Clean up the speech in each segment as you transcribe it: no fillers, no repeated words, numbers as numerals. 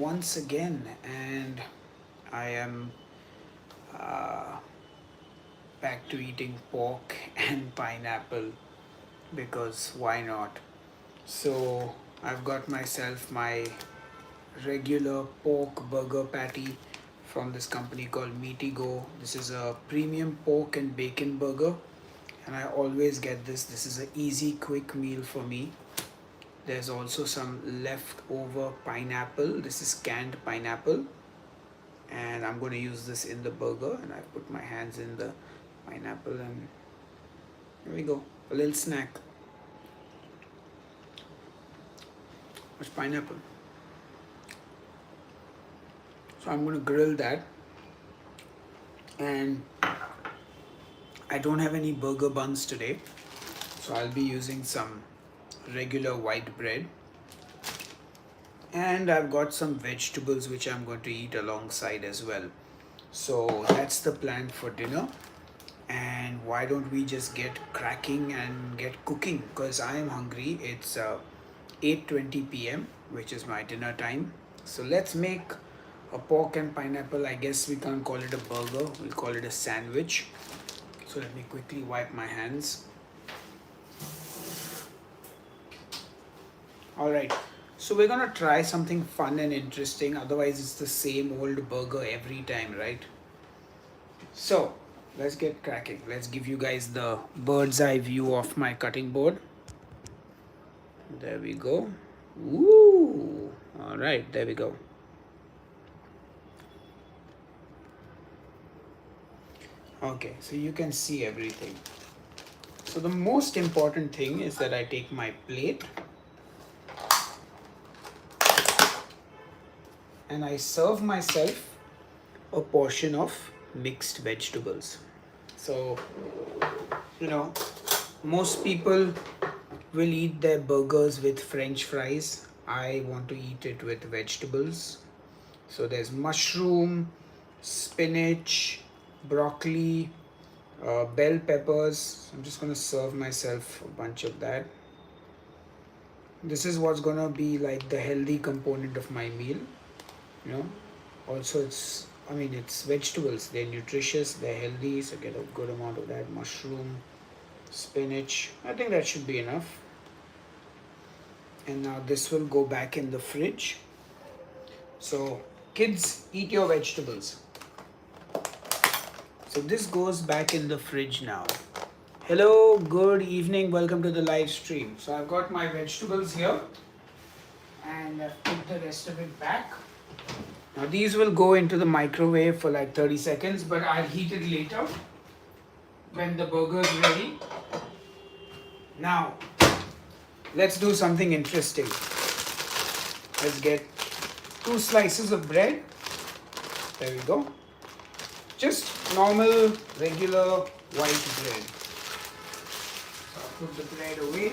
once again, and I am uh, back to eating pork and pineapple because why not? So I've got myself my regular pork burger patty from this company called Meaty Go. This is a premium pork and bacon burger, and I always get this. This is an easy, quick meal for me. There's also some leftover pineapple. This is canned pineapple, and I'm going to use this in the burger. And I put my hands in the pineapple, and here we go. A little snack. Much pineapple. So I'm going to grill that, and I don't have any burger buns today, so I'll be using some regular white bread, and I've got some vegetables which I'm going to eat alongside as well. So that's the plan for dinner, and why don't we just get cracking and get cooking, because I am hungry. It's 8:20 p.m., which is my dinner time. So let's make a pork and pineapple. I guess we can't call it a burger, we'll call it a sandwich. So let me quickly wipe my hands. Alright, so we're gonna try something fun and interesting, otherwise it's the same old burger every time, right? So let's get cracking. Let's give you guys the bird's eye view of my cutting board. There we go. Ooh, alright, there we go. Okay, so you can see everything. So the most important thing is that I take my plate and I serve myself a portion of mixed vegetables. So, most people will eat their burgers with French fries. I want to eat it with vegetables. So there's mushroom, spinach, broccoli, bell peppers. I'm just going to serve myself a bunch of that. This is what's going to be like the healthy component of my meal. Also it's vegetables. They're nutritious, they're healthy, so get a good amount of that. Mushroom, spinach, I think that should be enough. And now this will go back in the fridge. So kids, eat your vegetables. So this goes back in the fridge now. Hello, good evening, welcome to the live stream. So I've got my vegetables here, and I've put the rest of it back. Now these will go into the microwave for like 30 seconds, but I'll heat it later when the burger is ready. Now, let's do something interesting. Let's get 2 slices of bread. There we go. Just normal, regular white bread. So I'll put the bread away.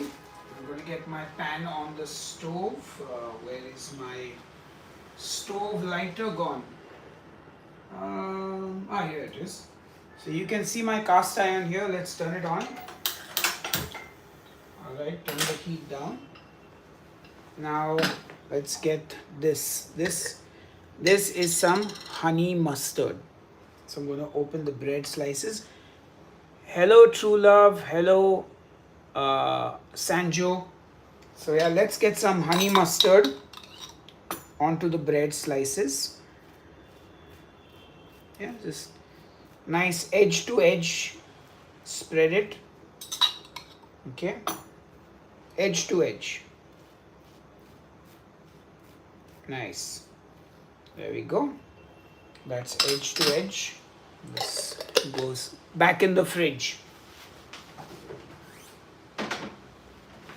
I'm going to get my pan on the stove. Where is my stove lighter gone? Here it is. So you can see my cast iron here. Let's turn it on. Alright, turn the heat down. Now let's get this. This is some honey mustard. So I'm going to open the bread slices. Hello True Love. Hello Sanjo. So yeah, let's get some honey mustard onto the bread slices. Yeah, just nice edge to edge. Spread it. Okay. Edge to edge. Nice. There we go. That's edge to edge. This goes back in the fridge.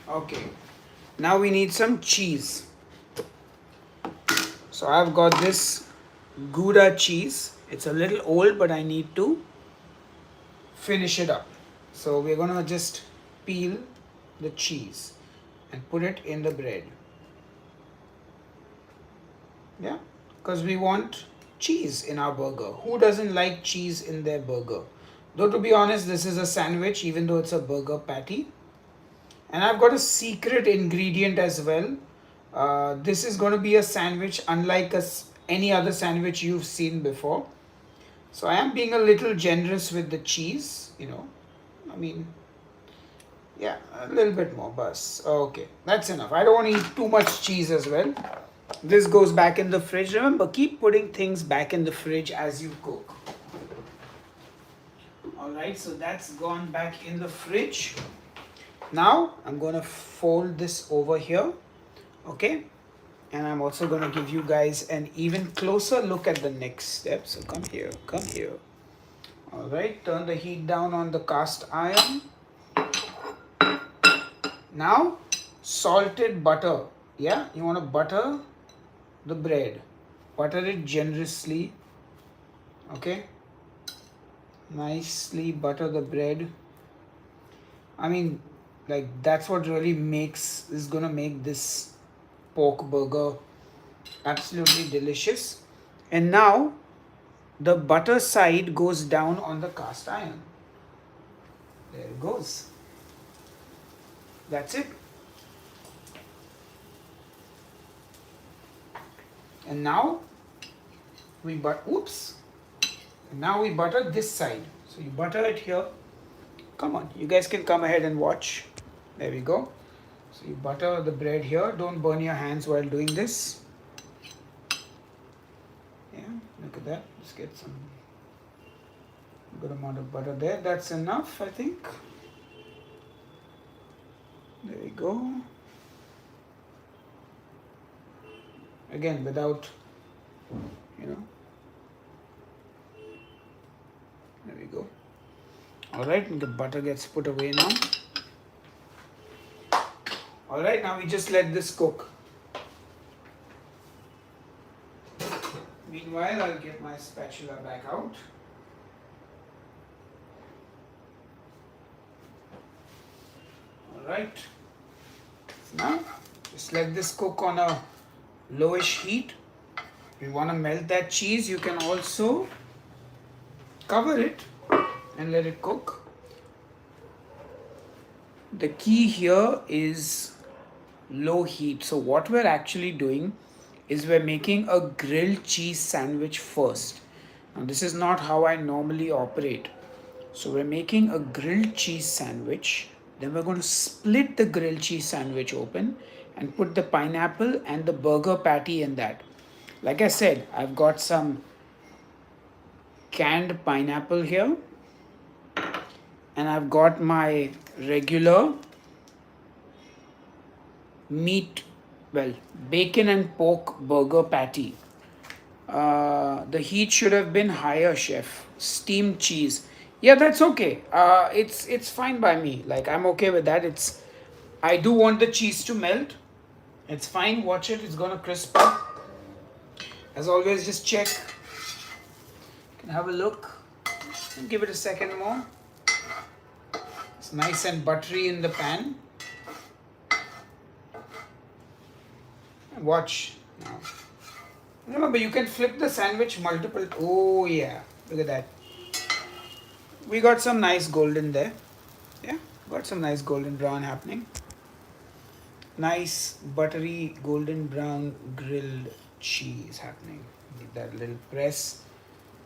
Okay. Now we need some cheese. So I've got this Gouda cheese. It's a little old, but I need to finish it up. So we're gonna just peel the cheese and put it in the bread. Yeah, because we want cheese in our burger. Who doesn't like cheese in their burger? Though to be honest, this is a sandwich, even though it's a burger patty. And I've got a secret ingredient as well. This is going to be a sandwich unlike any other sandwich you've seen before. So I am being a little generous with the cheese, you know. I mean, yeah, a little bit more, bus. Okay, that's enough. I don't want to eat too much cheese as well. This goes back in the fridge. Remember, keep putting things back in the fridge as you cook. Alright, so that's gone back in the fridge. Now I'm going to fold this over here. Okay, and I'm also going to give you guys an even closer look at the next step. So come here, come here. Alright, turn the heat down on the cast iron. Now, salted butter. Yeah, you want to butter the bread. Butter it generously. Okay, nicely butter the bread. I mean, like, that's what really is gonna make this pork burger absolutely delicious. And now the butter side goes down on the cast iron. There it goes. That's it. And now we now we butter this side. So you butter it here. Come on, you guys can come ahead and watch. There we go. So you butter the bread here. Don't burn your hands while doing this. Yeah, look at that. Let's get some good amount of butter there. That's enough, I think. There we go. Again, without, you know. There we go. Alright, the butter gets put away now. Alright, now we just let this cook. Meanwhile, I'll get my spatula back out. Alright. Now, just let this cook on a lowish heat. If you want to melt that cheese, you can also cover it and let it cook. The key here is low heat. So what we're actually doing is we're making a grilled cheese sandwich first. Now this is not how I normally operate. So we're making a grilled cheese sandwich. Then we're going to split the grilled cheese sandwich open and put the pineapple and the burger patty in that. Like I said, I've got some canned pineapple here. And I've got my regular bacon and pork burger patty. The heat should have been higher, chef. Steamed cheese. Yeah, that's okay. It's fine by me. Like, I'm okay with that. I do want the cheese to melt. It's fine. Watch it. It's gonna crisp up. As always, just check. You can have a look. And give it a second more. It's nice and buttery in the pan. Watch now. Remember, you can flip the sandwich multiple. Oh yeah, look at that. We got some nice golden there. Yeah, got some nice golden brown happening. Nice buttery golden brown grilled cheese happening. Give that little press.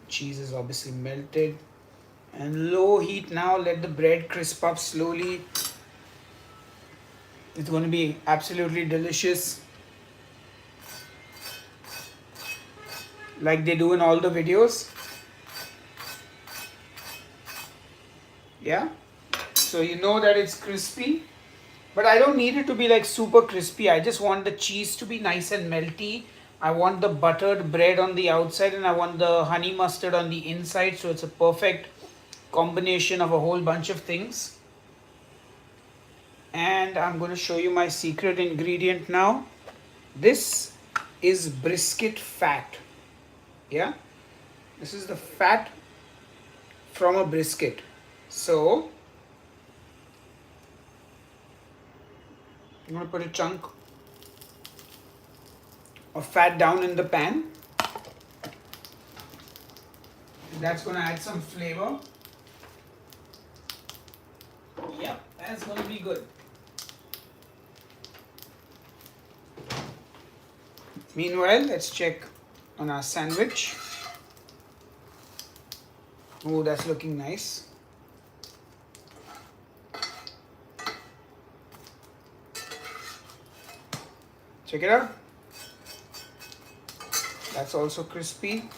Cheese is obviously melted. And low heat now, let the bread crisp up slowly. It's going to be absolutely delicious. Like they do in all the videos. Yeah. So you know that it's crispy. But I don't need it to be like super crispy. I just want the cheese to be nice and melty. I want the buttered bread on the outside and I want the honey mustard on the inside. So it's a perfect combination of a whole bunch of things. And I'm going to show you my secret ingredient now. This is brisket fat. Yeah, this is the fat from a brisket. So I'm going to put a chunk of fat down in the pan. That's going to add some flavor. Yeah, that's going to be good. Meanwhile, let's check on our sandwich. Oh, that's looking nice. Check it out. That's also crispy.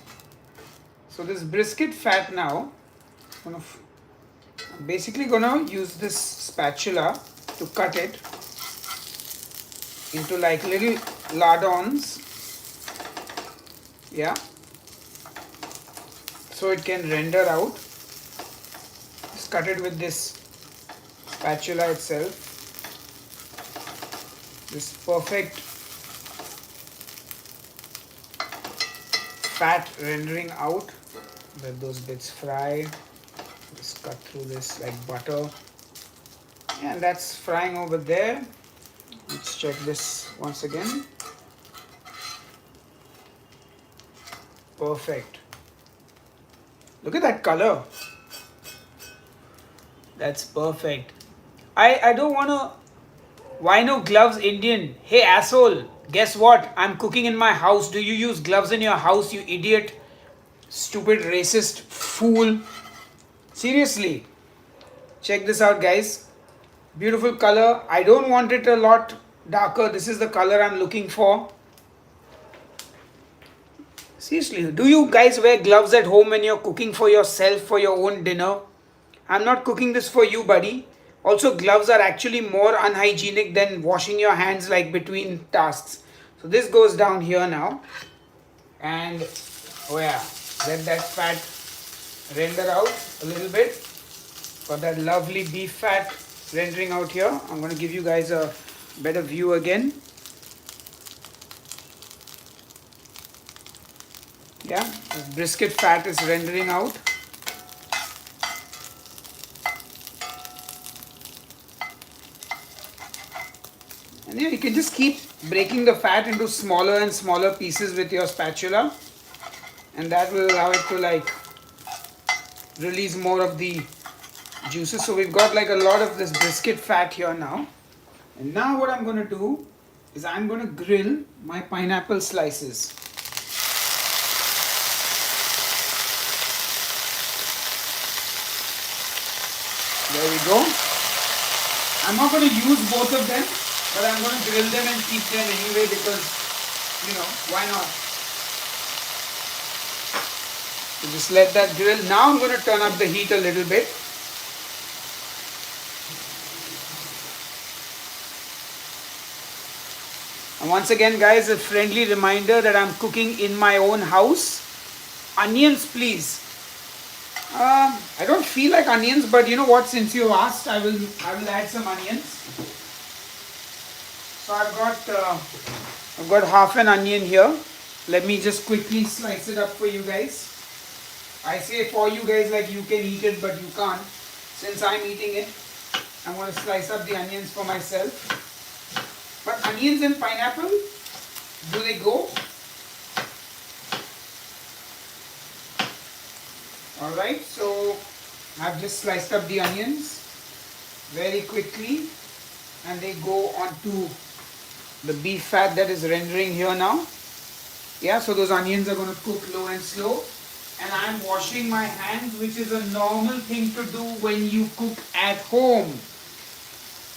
So this brisket fat now, I'm basically gonna use this spatula to cut it into like little lardons. Yeah. So it can render out. Just cut it with this spatula itself. This perfect fat rendering out. Let those bits fry. Just cut through this like butter. Yeah, and that's frying over there. Let's check this once again. Perfect. Look at that color. That's perfect. I don't want to. Why no gloves, Indian? Hey asshole, guess what? I'm cooking in my house. Do you use gloves in your house, you idiot? Stupid racist fool. Seriously. Check this out, guys. Beautiful color. I don't want it a lot darker. This is the color I'm looking for. Seriously, do you guys wear gloves at home when you're cooking for yourself for your own dinner? I'm not cooking this for you, buddy. Also, gloves are actually more unhygienic than washing your hands like between tasks. So this goes down here now. And, oh yeah, let that fat render out a little bit. Got that lovely beef fat rendering out here. I'm going to give you guys a better view again. Yeah, this brisket fat is rendering out. And yeah, you can just keep breaking the fat into smaller and smaller pieces with your spatula. And that will allow it to like release more of the juices. So we've got like a lot of this brisket fat here now. And now what I'm going to do is I'm going to grill my pineapple slices. There we go. I'm not going to use both of them, but I'm going to grill them and keep them anyway because, you know, why not? So just let that grill. Now I'm going to turn up the heat a little bit. And once again, guys, a friendly reminder that I'm cooking in my own house. Onions, please. I don't feel like onions, but you know what? Since you asked, I will add some onions. So I've got half an onion here. Let me just quickly slice it up for you guys. I say for you guys like you can eat it, but you can't. Since I'm eating it, I'm going to slice up the onions for myself. But onions and pineapple, do they go? Alright, so I've just sliced up the onions very quickly and they go onto the beef fat that is rendering here now. Yeah, so those onions are going to cook low and slow. And I'm washing my hands, which is a normal thing to do when you cook at home.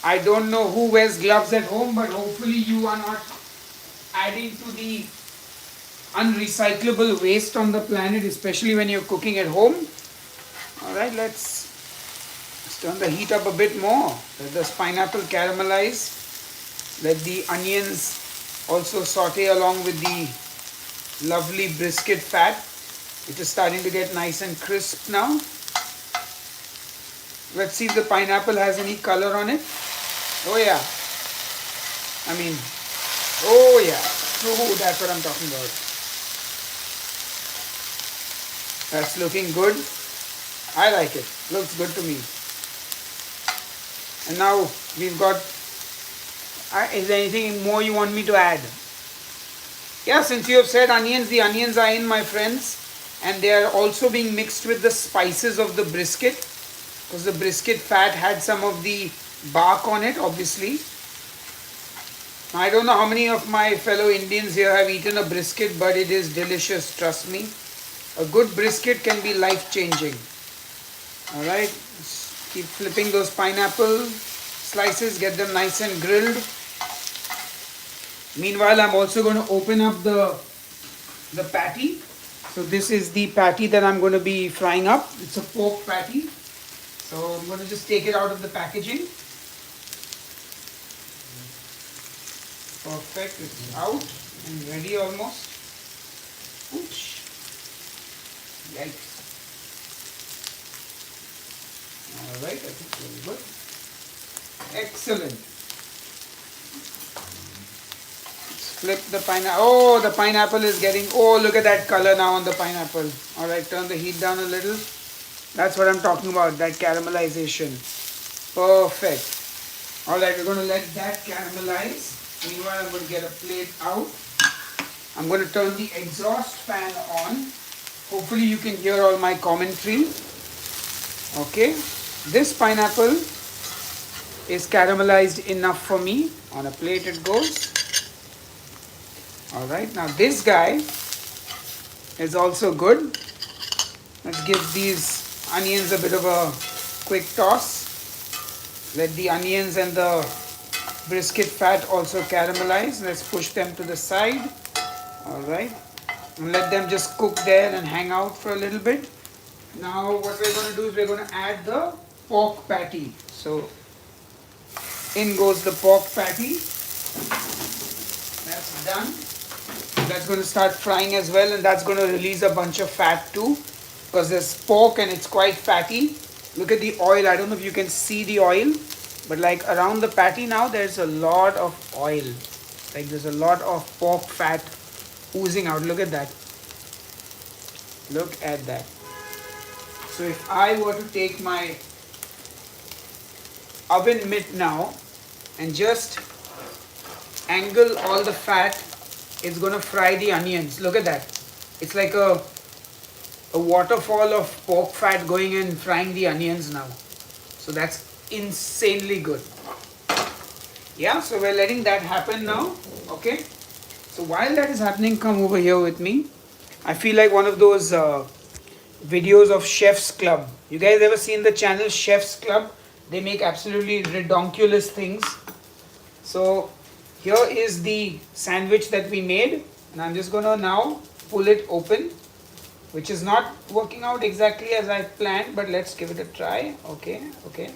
I don't know who wears gloves at home, but hopefully you are not adding to the unrecyclable waste on the planet, especially when you're cooking at home. Alright, let's turn the heat up a bit more. Let this pineapple caramelize. Let the onions also saute along with the lovely brisket fat. It is starting to get nice and crisp now. Let's see if the pineapple has any color on it. Oh yeah. I mean, oh yeah. Oh, that's what I'm talking about. That's looking good. I like it. Looks good to me. And now we've got, is there anything more you want me to add? Yeah, since you have said onions, the onions are in, my friends. And they are also being mixed with the spices of the brisket. Because the brisket fat had some of the bark on it, obviously. I don't know how many of my fellow Indians here have eaten a brisket, but it is delicious, trust me. A good brisket can be life-changing. Alright, keep flipping those pineapple slices, get them nice and grilled. Meanwhile, I'm also going to open up the patty. So this is the patty that I'm going to be frying up. It's a pork patty. So I'm going to just take it out of the packaging. Perfect, it's out and ready almost. Ouch. Yikes. Alright, I think very good. Excellent. Let's flip the pineapple. Oh, the pineapple is getting, oh, look at that color now on the pineapple. Alright, turn the heat down a little. That's what I'm talking about, that caramelization. Perfect. Alright, we're going to let that caramelize. Meanwhile, I'm going to get a plate out. I'm going to turn the exhaust fan on. Hopefully you can hear all my commentary. Okay. This pineapple is caramelized enough for me. On a plate it goes. Alright, now this guy is also good. Let's give these onions a bit of a quick toss. Let the onions and the brisket fat also caramelize. Let's push them to the side. Alright. And let them just cook there and hang out for a little bit. Now what we're going to do is we're going to add the pork patty. So in goes the pork patty. That's done. That's going to start frying as well, and that's going to release a bunch of fat too, because there's pork and it's quite fatty. Look at the oil. I don't know if you can see the oil, but like around the patty now there's a lot of oil. Like there's a lot of pork fat oozing out. Look at that. Look at that. So if I were to take my oven mitt now and just angle all the fat, it's going to fry the onions. Look at that. It's like a waterfall of pork fat going and frying the onions now. So that's insanely good. Yeah, so we're letting that happen now. Okay. So while that is happening, come over here with me. I feel like one of those videos of Chef's Club. You guys ever seen the channel Chef's Club? They make absolutely redonkulous things. So here is the sandwich that we made, and I'm just going to now pull it open, which is not working out exactly as I planned, but let's give it a try. Okay, okay.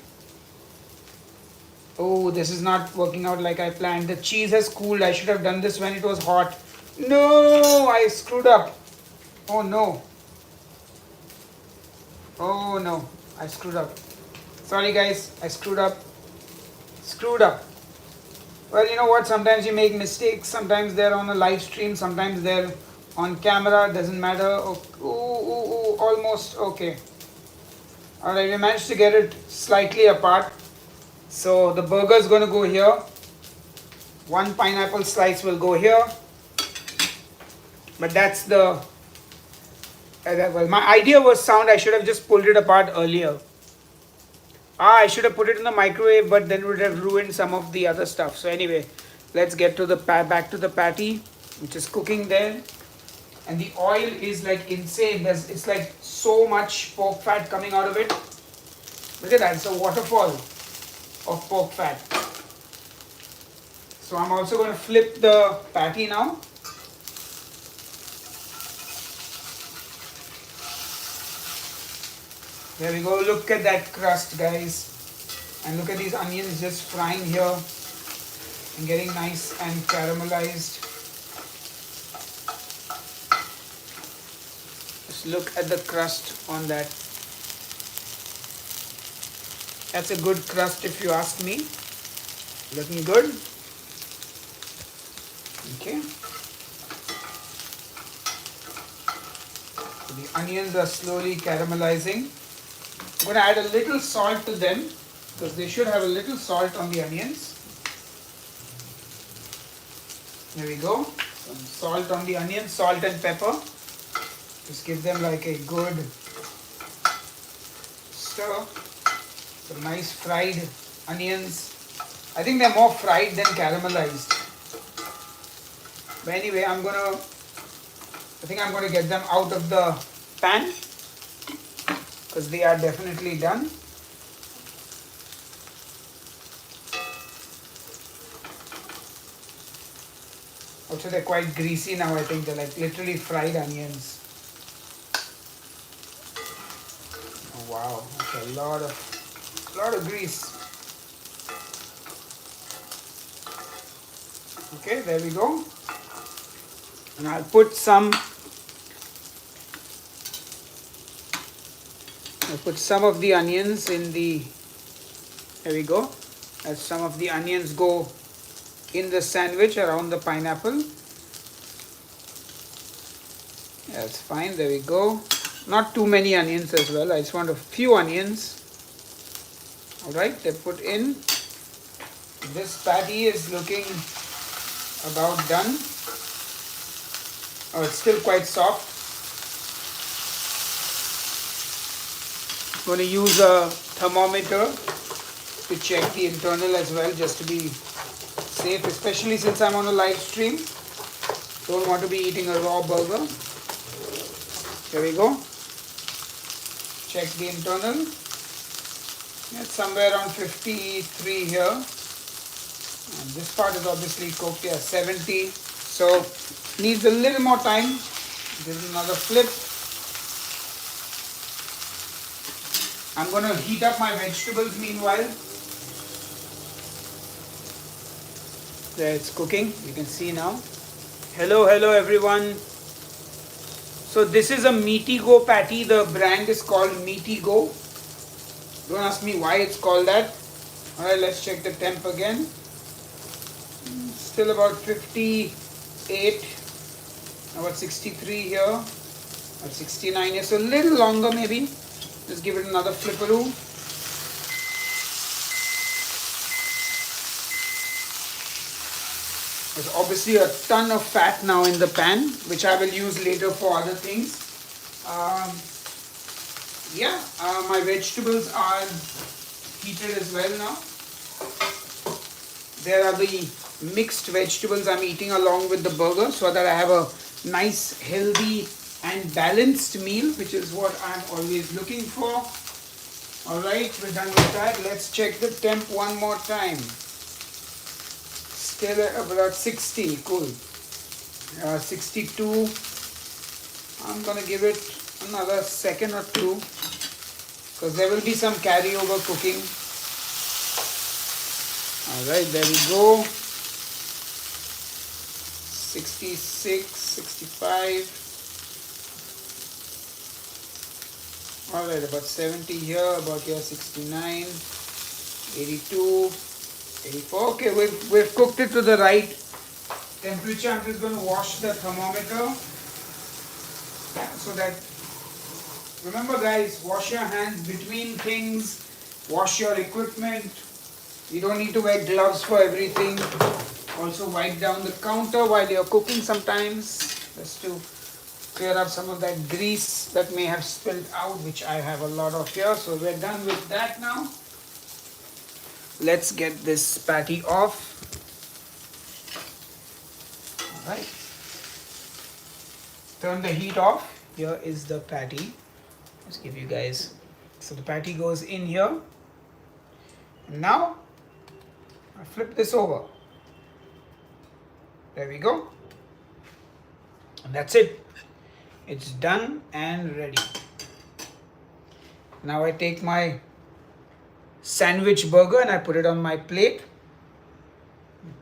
Oh, this is not working out like I planned. The cheese has cooled. I should have done this when it was hot. No, I screwed up. Oh no. Oh no, I screwed up. Sorry guys, I screwed up. Screwed up. Well, you know what? Sometimes you make mistakes. Sometimes they're on a live stream. Sometimes they're on camera. Doesn't matter. Oh, almost okay. Alright, we managed to get it slightly apart. So the burger is going to go here. One pineapple slice will go here. But that's the... well, my idea was sound. I should have just pulled it apart earlier. I should have put it in the microwave, but then it would have ruined some of the other stuff. So anyway, let's get to the back to the patty, which is cooking there. And the oil is like insane. It's like so much pork fat coming out of it. Look at that. It's a waterfall of pork fat. So I'm also going to flip the patty now. There we go. Look at that crust, guys. And look at these onions just frying here and getting nice and caramelized. Just look at the crust on that. That's a good crust if you ask me. Looking good. Okay. So the onions are slowly caramelizing. I'm going to add a little salt to them because they should have a little salt on the onions. There we go. Some salt on the onions, salt and pepper. Just give them like a good stir. Some nice fried onions. I think they're more fried than caramelized. But anyway, I think I'm gonna get them out of the pan because they are definitely done. Also, they're quite greasy now. I think they're like literally fried onions. Oh wow, that's a lot of grease. Okay, there we go. And I'll put some of the onions in the, there we go. As some of the onions go in the sandwich around the pineapple. Yeah, that's fine, there we go. Not too many onions as well, I just want a few onions. Alright, they're put in. This patty is looking about done. Oh, it's still quite soft. I'm going to use a thermometer to check the internal as well, just to be safe, especially since I'm on a live stream. Don't want to be eating a raw burger. There we go. Check the internal. It's somewhere around 53 here. And this part is obviously cooked here, 70. So needs a little more time. Give it another flip. I'm going to heat up my vegetables meanwhile. There, it's cooking. You can see now. Hello everyone. So this is a Meaty Go patty. The brand is called Meaty Go. Don't ask me why it's called that. Alright, let's check the temp again. Still about 58. About 63 here. Or 69 here. So a little longer maybe. Just give it another flipperoo. There's obviously a ton of fat now in the pan, which I will use later for other things. My vegetables are heated as well now. There are the mixed vegetables I'm eating along with the burger so that I have a nice, healthy and balanced meal, which is what I'm always looking for. Alright, we're done with that. Let's check the temp one more time. Still at about 60, cool. 62. I'm gonna give it another second or two because there will be some carryover cooking. Alright, there we go. 66, 65. Alright, about 70 here, about here 69, 82, 84. Okay, we've cooked it to the right temperature. I'm just going to wash the thermometer. So that, remember guys, wash your hands between things, wash your equipment. You don't need to wear gloves for everything. Also wipe down the counter while you're cooking sometimes, just to clear up some of that grease that may have spilled out, which I have a lot of here. So we're done with that now. Let's get this patty off. Alright. Turn the heat off. Here is the patty. Let's give you guys. So the patty goes in here. And now, I flip this over. There we go. And that's it. It's done and ready. Now I take my sandwich burger and I put it on my plate.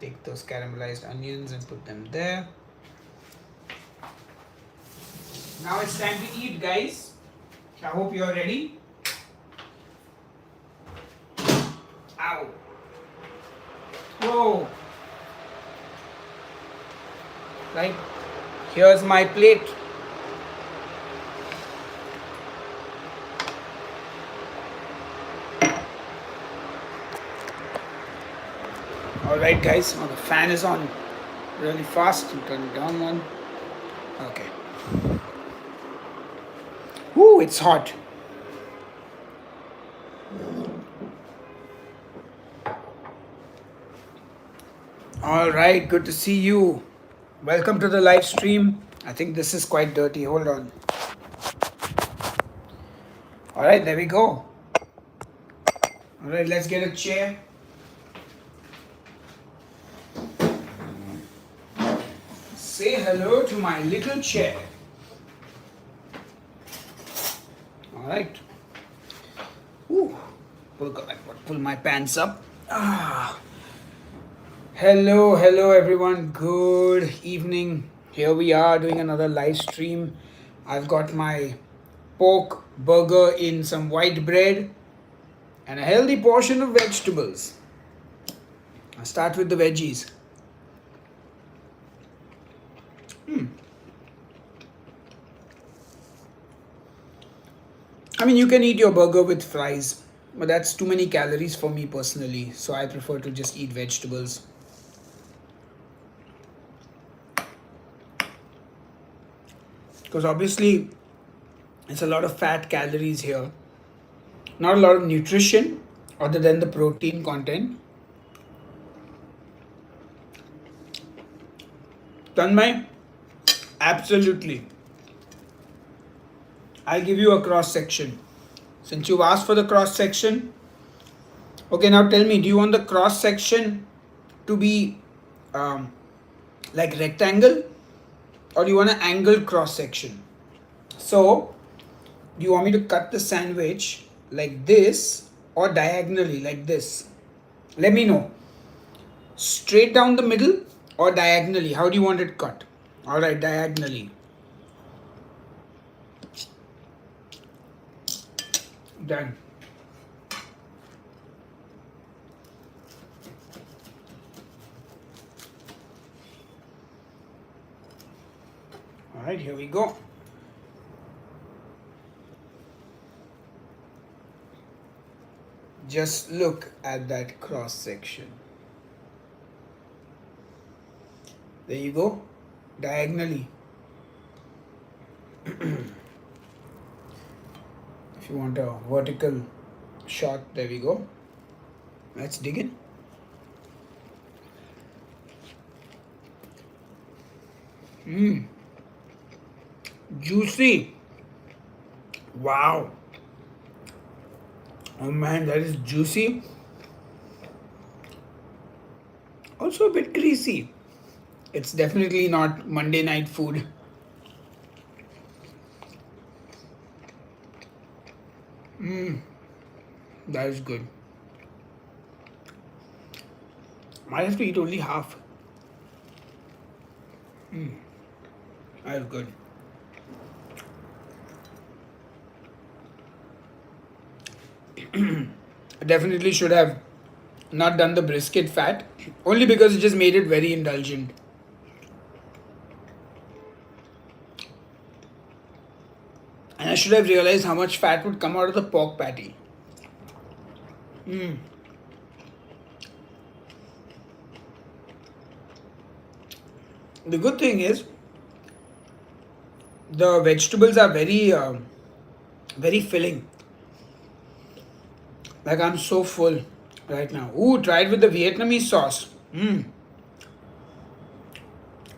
Take those caramelized onions and put them there. Now it's time to eat, guys. I hope you're ready. Ow. Whoa. Right. Here's my plate. Alright guys, now the fan is on really fast. You turn it down one. Okay. Woo, it's hot. Alright, good to see you. Welcome to the live stream. I think this is quite dirty. Hold on. All right, there we go. All right, let's get a chair. Say hello to my little chair. All right. Ooh. Pull my pants up. Hello, everyone. Good evening. Here we are doing another live stream. I've got my pork burger in some white bread and a healthy portion of vegetables. I'll start with the veggies. I mean, you can eat your burger with fries, but that's too many calories for me personally, so I prefer to just eat vegetables. Because obviously, it's a lot of fat calories here. Not a lot of nutrition other than the protein content. Tanmay, absolutely. I'll give you a cross section. Since you've asked for the cross section, okay, now tell me, do you want the cross section to be like rectangle, or do you want an angled cross section? So, do you want me to cut the sandwich like this or diagonally like this? Let me know. Straight down the middle or diagonally? How do you want it cut? Alright, diagonally. Done. Alright, here we go. Just look at that cross section. There you go, diagonally. If you want a vertical shot, there we go. Let's dig in. Juicy. Wow. Oh man, that is juicy. Also a bit greasy. It's definitely not Monday night food. That is good. Might have to eat only half. That is good. I definitely should have not done the brisket fat, only because it just made it very indulgent. And I should have realized how much fat would come out of the pork patty. The good thing is, the vegetables are very filling. Like, I'm so full right now. Ooh, try it with the Vietnamese sauce.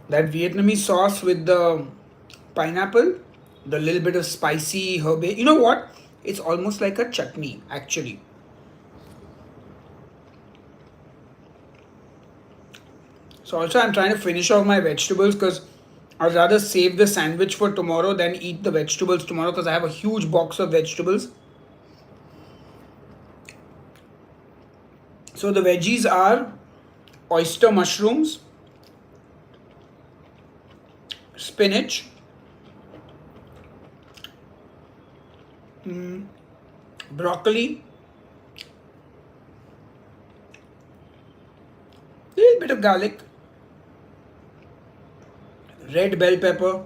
That Vietnamese sauce with the pineapple, the little bit of spicy herb. You know what? It's almost like a chutney, actually. So also I'm trying to finish off my vegetables because I'd rather save the sandwich for tomorrow than eat the vegetables tomorrow, because I have a huge box of vegetables. So the veggies are oyster mushrooms, spinach, broccoli, little bit of garlic, red bell pepper,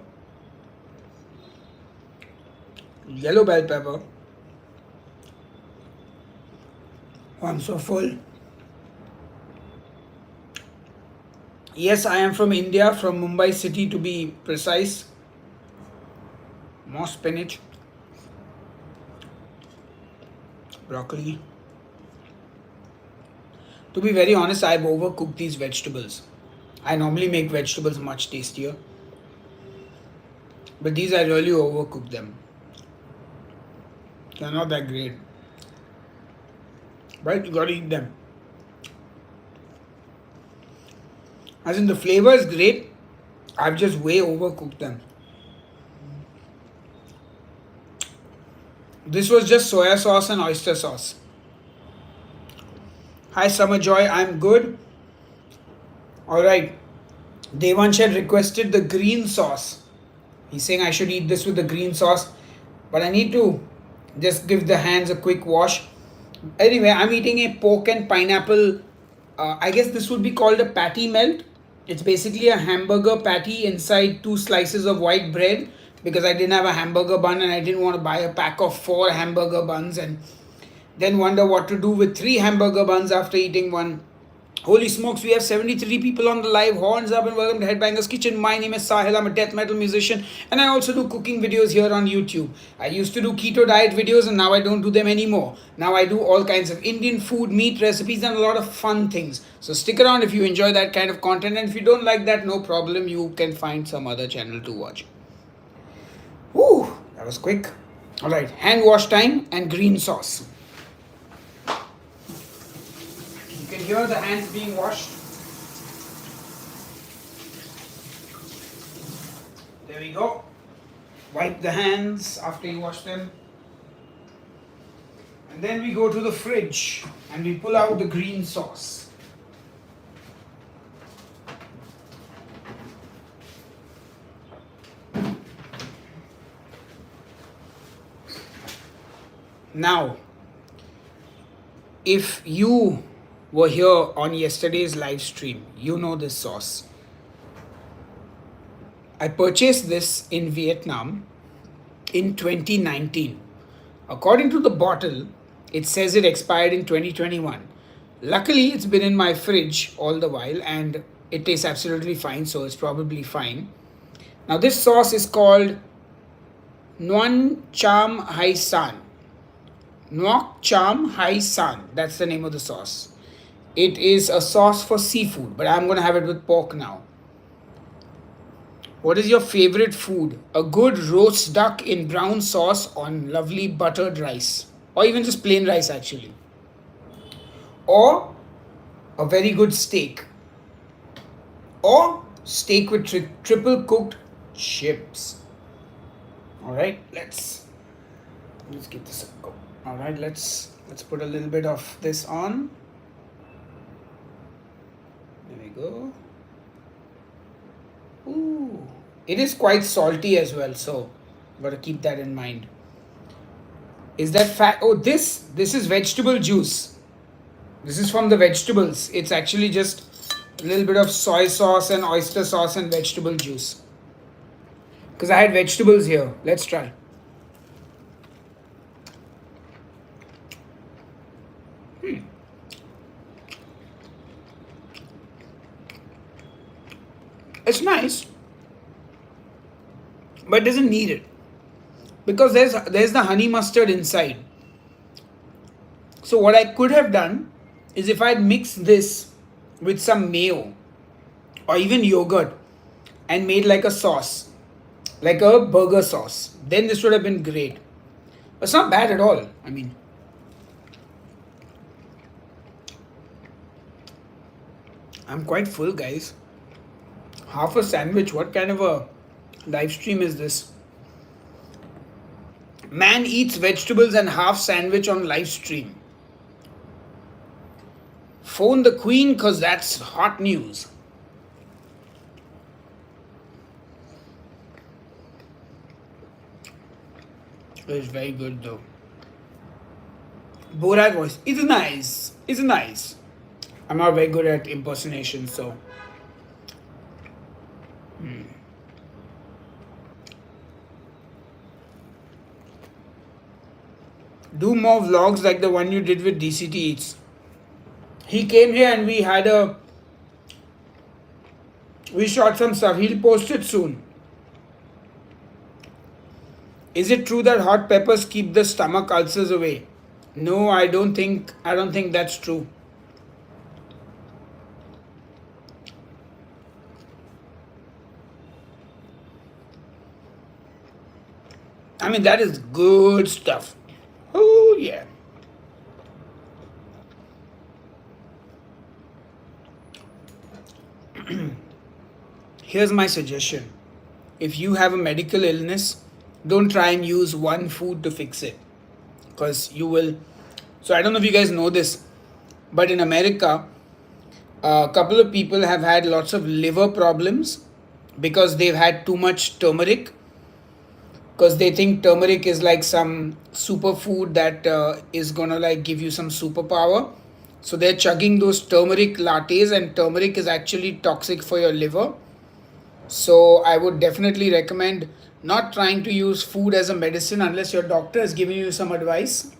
yellow bell pepper. Oh, I'm so full. Yes, I am from India, from Mumbai city to be precise. More spinach, broccoli. To be very honest, I've overcooked these vegetables. I normally make vegetables much tastier, but these I really overcook them. They're not that great, right? You gotta eat them. As in, the flavor is great. I've just way overcooked them. This was just soya sauce and oyster sauce. Hi Summer Joy, I'm good. Alright. Devansh had requested the green sauce. He's saying I should eat this with the green sauce. But I need to just give the hands a quick wash. Anyway, I'm eating a pork and pineapple. I guess this would be called a patty melt. It's basically a hamburger patty inside 2 slices of white bread, because I didn't have a hamburger bun and I didn't want to buy a pack of 4 hamburger buns and then wonder what to do with 3 hamburger buns after eating one. Holy smokes, we have 73 people on the live. Horns up and welcome to Headbangers Kitchen. My name is Sahil. I'm a death metal musician and I also do cooking videos here on YouTube. I used to do keto diet videos and now I don't do them anymore. Now I do all kinds of Indian food, meat recipes and a lot of fun things. So stick around if you enjoy that kind of content, and if you don't like that, no problem. You can find some other channel to watch. Woo, that was quick. Alright, hand wash time and green sauce. You can hear the hands being washed. There we go. Wipe the hands after you wash them. And then we go to the fridge and we pull out the green sauce. Now, if you were here on yesterday's live stream, you know this sauce. I purchased this in Vietnam in 2019. According to the bottle, it says it expired in 2021. Luckily, it's been in my fridge all the while and it tastes absolutely fine, so it's probably fine. Now, this sauce is called Nuan Cham Hai San. Nuoc Cham Hai San. That's the name of the sauce. It is a sauce for seafood, but I'm going to have it with pork now. What is your favorite food? A good roast duck in brown sauce on lovely buttered rice, or even just plain rice actually. Or a very good steak. Or steak with triple cooked chips. Alright, let's get this up. Go. Alright, let's put a little bit of this on. There we go. Ooh, it is quite salty as well, so got to keep that in mind. Is that fat? Oh, this is vegetable juice. This is from the vegetables. It's actually just a little bit of soy sauce and oyster sauce and vegetable juice. Because I had vegetables here. Let's try. It's nice, but it doesn't need it because there's the honey mustard inside. So what I could have done is, if I'd mixed this with some mayo or even yogurt and made like a sauce, like a burger sauce, then this would have been great. It's not bad at all. I mean, I'm quite full, guys. Half a sandwich. What kind of a live stream is this? Man eats vegetables and half sandwich on live stream. Phone the queen, because that's hot news. It's very good though. Borat voice. It's nice. It's nice. I'm not very good at impersonation, so. Do more vlogs like the one you did with DCT Eats. He came here and we shot some stuff. He'll post it soon. Is it true that hot peppers keep the stomach ulcers away? No, I don't think that's true. I mean, that is good stuff. Oh, yeah. Here's my suggestion. If you have a medical illness, don't try and use one food to fix it. Because you will. So, I don't know if you guys know this, but in America, a couple of people have had lots of liver problems because they've had too much turmeric, because they think turmeric is like some superfood that is gonna like give you some superpower. So they're chugging those turmeric lattes, and turmeric is actually toxic for your liver. So I would definitely recommend not trying to use food as a medicine unless your doctor is giving you some advice,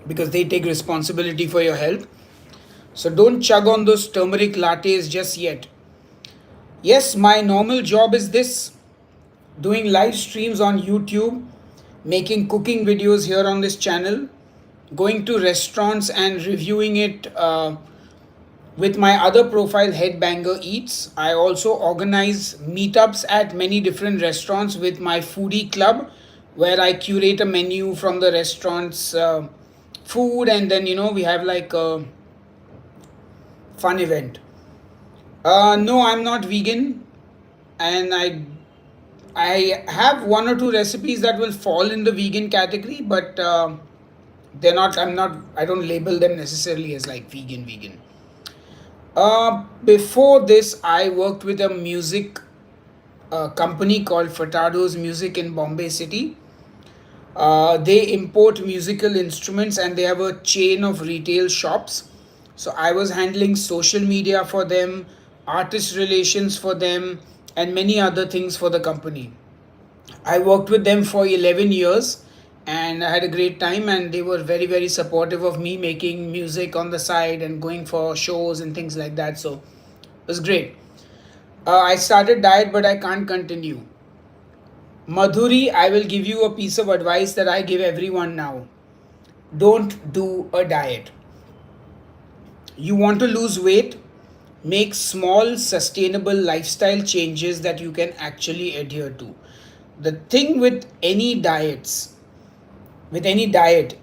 because they take responsibility for your health. So don't chug on those turmeric lattes just yet. Yes, my normal job is this: doing live streams on YouTube, making cooking videos here on this channel, going to restaurants and reviewing it with my other profile, Headbanger Eats. I also organize meetups at many different restaurants with my foodie club, where I curate a menu from the restaurant's food, and then we have like a fun event. No, I'm not vegan, and I have one or two recipes that will fall in the vegan category, but they're not. I'm not. I don't label them necessarily as like vegan. Before this, I worked with a music company called Furtado's Music in Bombay City. They import musical instruments, and they have a chain of retail shops. So I was handling social media for them, artist relations for them, and many other things for the company. I worked with them for 11 years, and I had a great time, and they were very, very supportive of me making music on the side and going for shows and things like that. So it was great. I started diet, but I can't continue. Madhuri, I will give you a piece of advice that I give everyone now. Don't do a diet. You want to lose weight? Make small, sustainable lifestyle changes that you can actually adhere to. The thing with any diet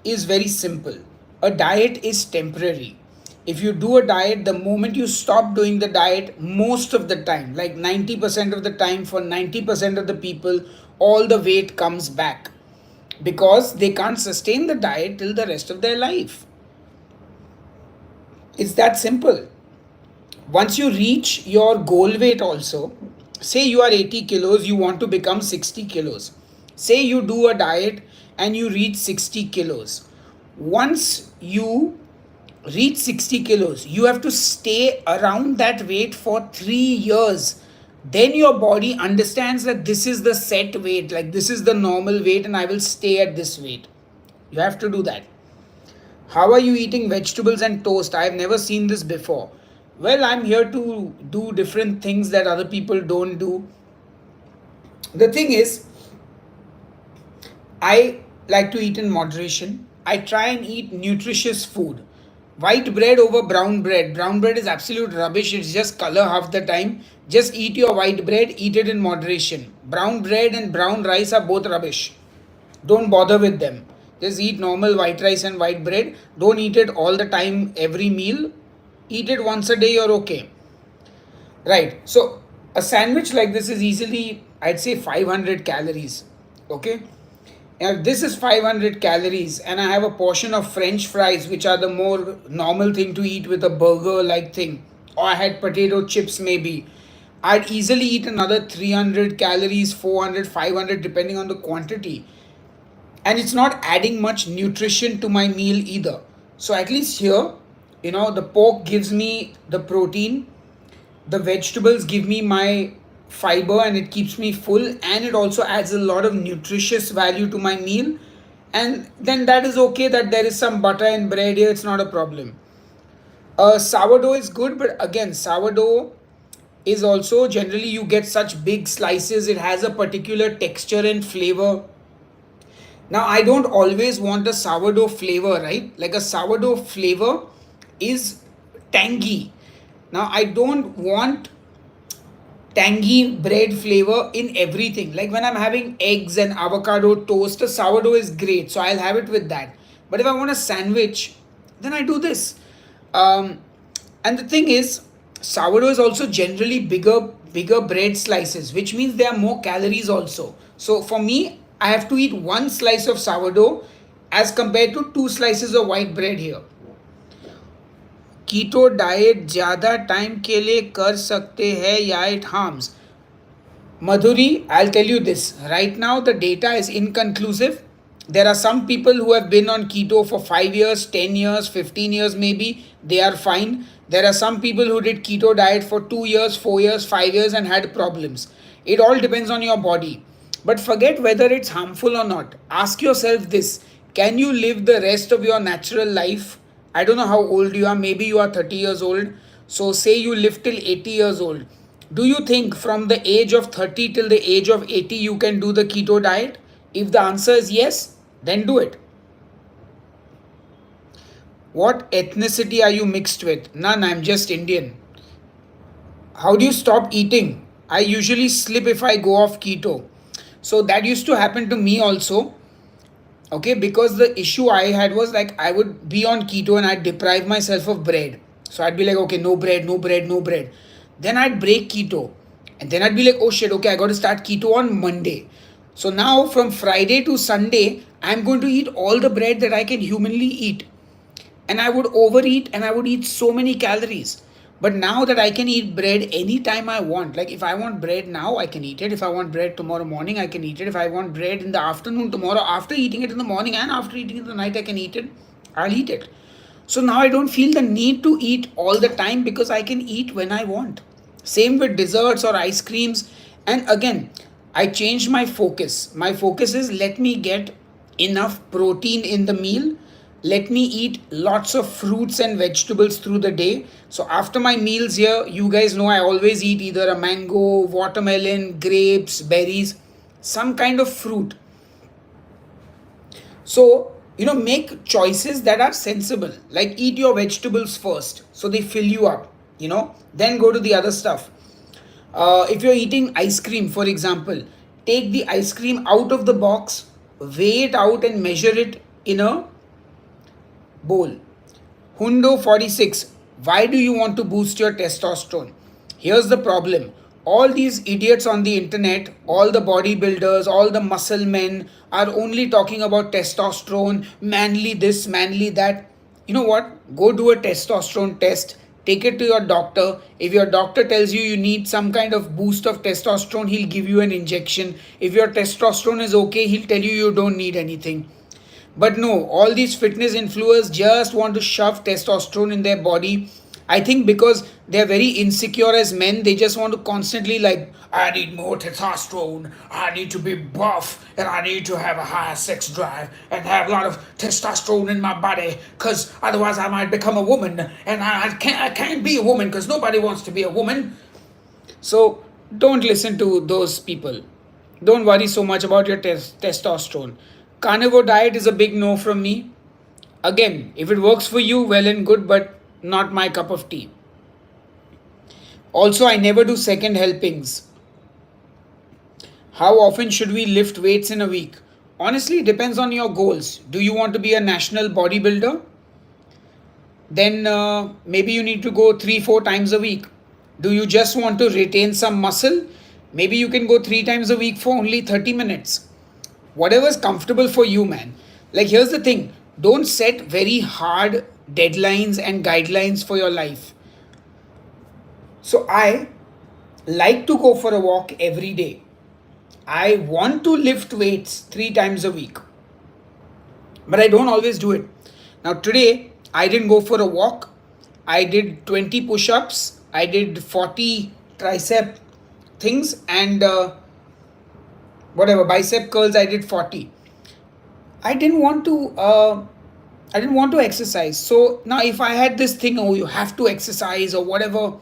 is very simple. A diet is temporary. If you do a diet, the moment you stop doing the diet, most of the time, like 90% of the time, for 90% of the people, all the weight comes back because they can't sustain the diet till the rest of their life. It's that simple. Once you reach your goal weight, also, say you are 80 kilos, you want to become 60 kilos. Say you do a diet and you reach 60 kilos. Once you reach 60 kilos, you have to stay around that weight for 3 years. Then your body understands that this is the set weight, like this is the normal weight, and I will stay at this weight. You have to do that. How are you eating vegetables and toast? I have never seen this before. Well, I'm here to do different things that other people don't do. The thing is, I like to eat in moderation. I try and eat nutritious food. White bread over brown bread. Brown bread is absolute rubbish. It's just color half the time. Just eat your white bread, eat it in moderation. Brown bread and brown rice are both rubbish. Don't bother with them. Just eat normal white rice and white bread. Don't eat it all the time, every meal. Eat it once a day, you're okay. Right. So, a sandwich like this is easily, I'd say, 500 calories. Okay. Now, this is 500 calories, and I have a portion of French fries, which are the more normal thing to eat with a burger like thing. Or I had potato chips, maybe. I'd easily eat another 300 calories, 400, 500, depending on the quantity. And it's not adding much nutrition to my meal either. So at least here, the pork gives me the protein, the vegetables give me my fiber, and it keeps me full, and it also adds a lot of nutritious value to my meal. And then that is okay that there is some butter and bread here, it's not a problem. Sourdough is good, but again, sourdough is also generally you get such big slices, it has a particular texture and flavor. Now, I don't always want a sourdough flavor, right? Like a sourdough flavor is tangy. Now, I don't want tangy bread flavor in everything. Like when I'm having eggs and avocado toast, a sourdough is great, so I'll have it with that. But if I want a sandwich, then I do this. Um, and the thing is, sourdough is also generally bigger bread slices, which means there are more calories also. So for me, I have to eat one slice of sourdough as compared to two slices of white bread here. Keto diet ज़्यादा time के लिए कर सकते हैं या it harms? Madhuri, I'll tell you this. Right now, the data is inconclusive. There are some people who have been on keto for 5 years, 10 years, 15 years, maybe. They are fine. There are some people who did keto diet for 2 years, 4 years, 5 years and had problems. It all depends on your body. But forget whether it's harmful or not. Ask yourself this: can you live the rest of your natural life? I don't know how old you are. Maybe you are 30 years old. So, say you live till 80 years old. Do you think from the age of 30 till the age of 80 you can do the keto diet? If the answer is yes, then do it. What ethnicity are you mixed with? None, I'm just Indian. How do you stop eating? I usually slip if I go off keto. So that used to happen to me also. Okay, because the issue I had was like I would be on keto and I'd deprive myself of bread. So I'd be like, okay, no bread, no bread, no bread. Then I'd break keto. And then I'd be like, oh shit, okay, I got to start keto on Monday. So now from Friday to Sunday, I'm going to eat all the bread that I can humanly eat. And I would overeat and I would eat so many calories. But now that I can eat bread anytime I want, like if I want bread now, I can eat it. If I want bread tomorrow morning, I can eat it. If I want bread in the afternoon tomorrow, after eating it in the morning and after eating it in the night, I can eat it. I'll eat it. So now I don't feel the need to eat all the time because I can eat when I want. Same with desserts or ice creams. And again, I changed my focus. My focus is let me get enough protein in the meal. Let me eat lots of fruits and vegetables through the day. So after my meals here, you guys know I always eat either a mango, watermelon, grapes, berries, some kind of fruit. So, make choices that are sensible. Like eat your vegetables first so they fill you up, then go to the other stuff. If you're eating ice cream, for example, take the ice cream out of the box, weigh it out and measure it in a bowl. Hundo 46. Why do you want to boost your testosterone? Here's the problem. All these idiots on the internet, all the bodybuilders, all the muscle men are only talking about testosterone, manly this, manly that. You know what? Go do a testosterone test. Take it to your doctor. If your doctor tells you you need some kind of boost of testosterone, he'll give you an injection. If your testosterone is okay, he'll tell you you don't need anything. But no, all these fitness influencers just want to shove testosterone in their body. I think because they're very insecure as men, they just want to constantly like, I need more testosterone, I need to be buff, and I need to have a higher sex drive and have a lot of testosterone in my body, because otherwise I might become a woman, and I can't be a woman because nobody wants to be a woman. So don't listen to those people. Don't worry so much about your testosterone. Carnivore diet is a big no from me. Again, if it works for you, well and good, but not my cup of tea. Also, I never do second helpings. How often should we lift weights in a week? Honestly, it depends on your goals. Do you want to be a national bodybuilder? Then maybe you need to go 3 4 times a week. Do you just want to retain some muscle? Maybe you can go 3 times a week for only 30 minutes. Whatever's comfortable for you, man. Like, here's the thing: don't set very hard deadlines and guidelines for your life. So, I like to go for a walk every day. I want to lift weights 3 times a week, but I don't always do it. Now, today, I didn't go for a walk. I did 20 push ups, I did 40 tricep things, and whatever bicep curls I did 40. I didn't want to exercise. So now if I had this thing, oh, you have to exercise or whatever,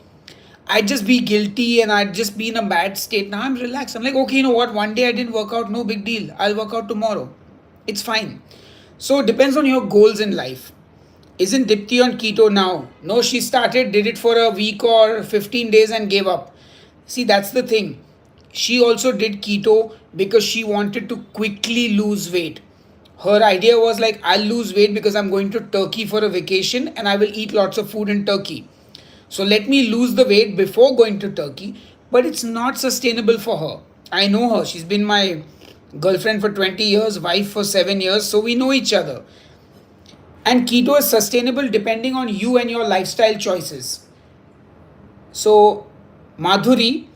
I'd just be guilty and I'd just be in a bad state. Now I'm relaxed. I'm like, okay, you know what, one day I didn't work out, no big deal, I'll work out tomorrow, it's fine. So it depends on your goals in life. Isn't Dipti on keto now? No, she started, did it for a week or 15 days and gave up. See, that's the thing. She also did keto because she wanted to quickly lose weight. Her idea was like, I'll lose weight because I'm going to Turkey for a vacation and I will eat lots of food in Turkey. So let me lose the weight before going to Turkey. But it's not sustainable for her. I know her. She's been my girlfriend for 20 years, wife for 7 years. So we know each other. And keto is sustainable depending on you and your lifestyle choices. So, Madhuri,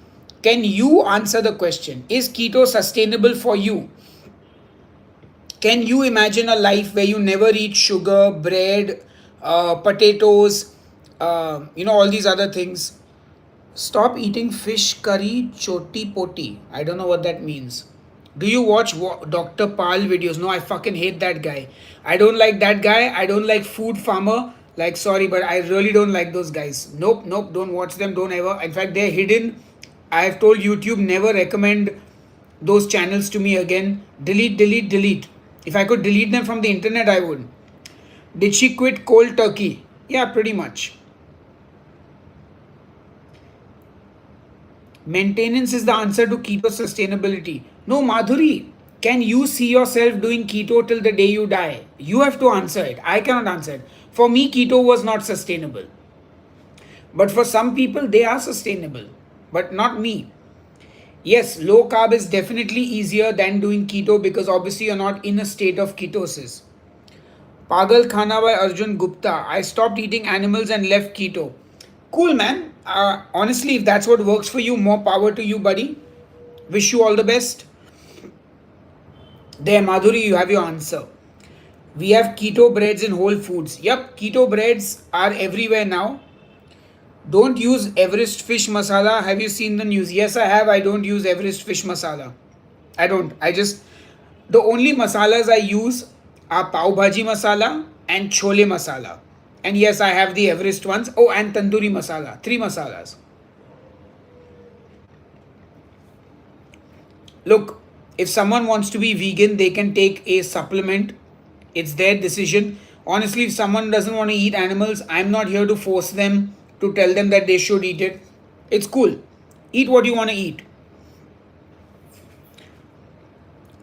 can you answer the question? Is keto sustainable for you? Can you imagine a life where you never eat sugar, bread, potatoes, all these other things? Stop eating fish curry choti poti. I don't know what that means. Do you watch Dr. Pal videos? No, I fucking hate that guy. I don't like that guy. I don't like Food Farmer. Like, sorry, but I really don't like those guys. Nope, nope, don't watch them. Don't ever. In fact, they're hidden. I have told YouTube never recommend those channels to me again. Delete, delete, delete. If I could delete them from the internet, I would. Did she quit cold turkey? Yeah, pretty much. Maintenance is the answer to keto sustainability. No, Madhuri, can you see yourself doing keto till the day you die? You have to answer it. I cannot answer it. For me, keto was not sustainable. But for some people, they are sustainable. But not me. Yes, low carb is definitely easier than doing keto because obviously you're not in a state of ketosis. Pagal Khana by Arjun Gupta. I stopped eating animals and left keto. Cool, man. Honestly, if that's what works for you, more power to you, buddy. Wish you all the best. There, Madhuri, you have your answer. We have keto breads in Whole Foods. Yup, keto breads are everywhere now. Don't use Everest fish masala. Have you seen the news? Yes, I have. I don't use Everest fish masala. I don't. The only masalas I use are pav bhaji masala and chole masala. And yes, I have the Everest ones. Oh, and tandoori masala. 3 masalas. Look, if someone wants to be vegan, they can take a supplement. It's their decision. Honestly, if someone doesn't want to eat animals, I'm not here to force them, to tell them that they should eat it. It's cool. Eat what you want to eat.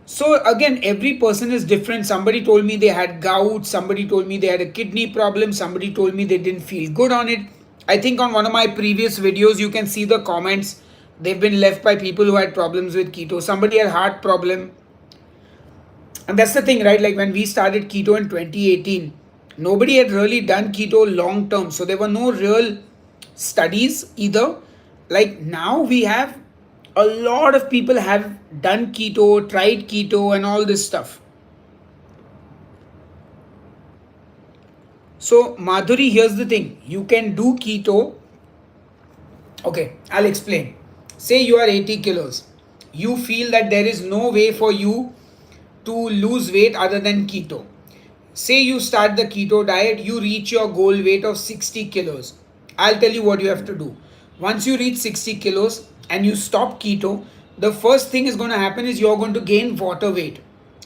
So again, every person is different. Somebody told me they had gout, somebody told me they had a kidney problem, somebody told me they didn't feel good on it. I think on one of my previous videos, you can see the comments. They've been left by people who had problems with keto. Somebody had heart problem. And that's the thing, right? Like when we started keto in 2018, nobody had really done keto long term. So there were no real studies either. Like now we have a lot of people have done keto, tried keto, and all this stuff. So, Madhuri, here's the thing, you can do keto. Okay, I'll explain. Say you are 80 kilos, you feel that there is no way for you to lose weight other than keto. Say you start the keto diet, you reach your goal weight of 60 kilos. I'll tell you what you have to do. Once you reach 60 kilos and you stop keto, the first thing is going to happen is you're going to gain water weight.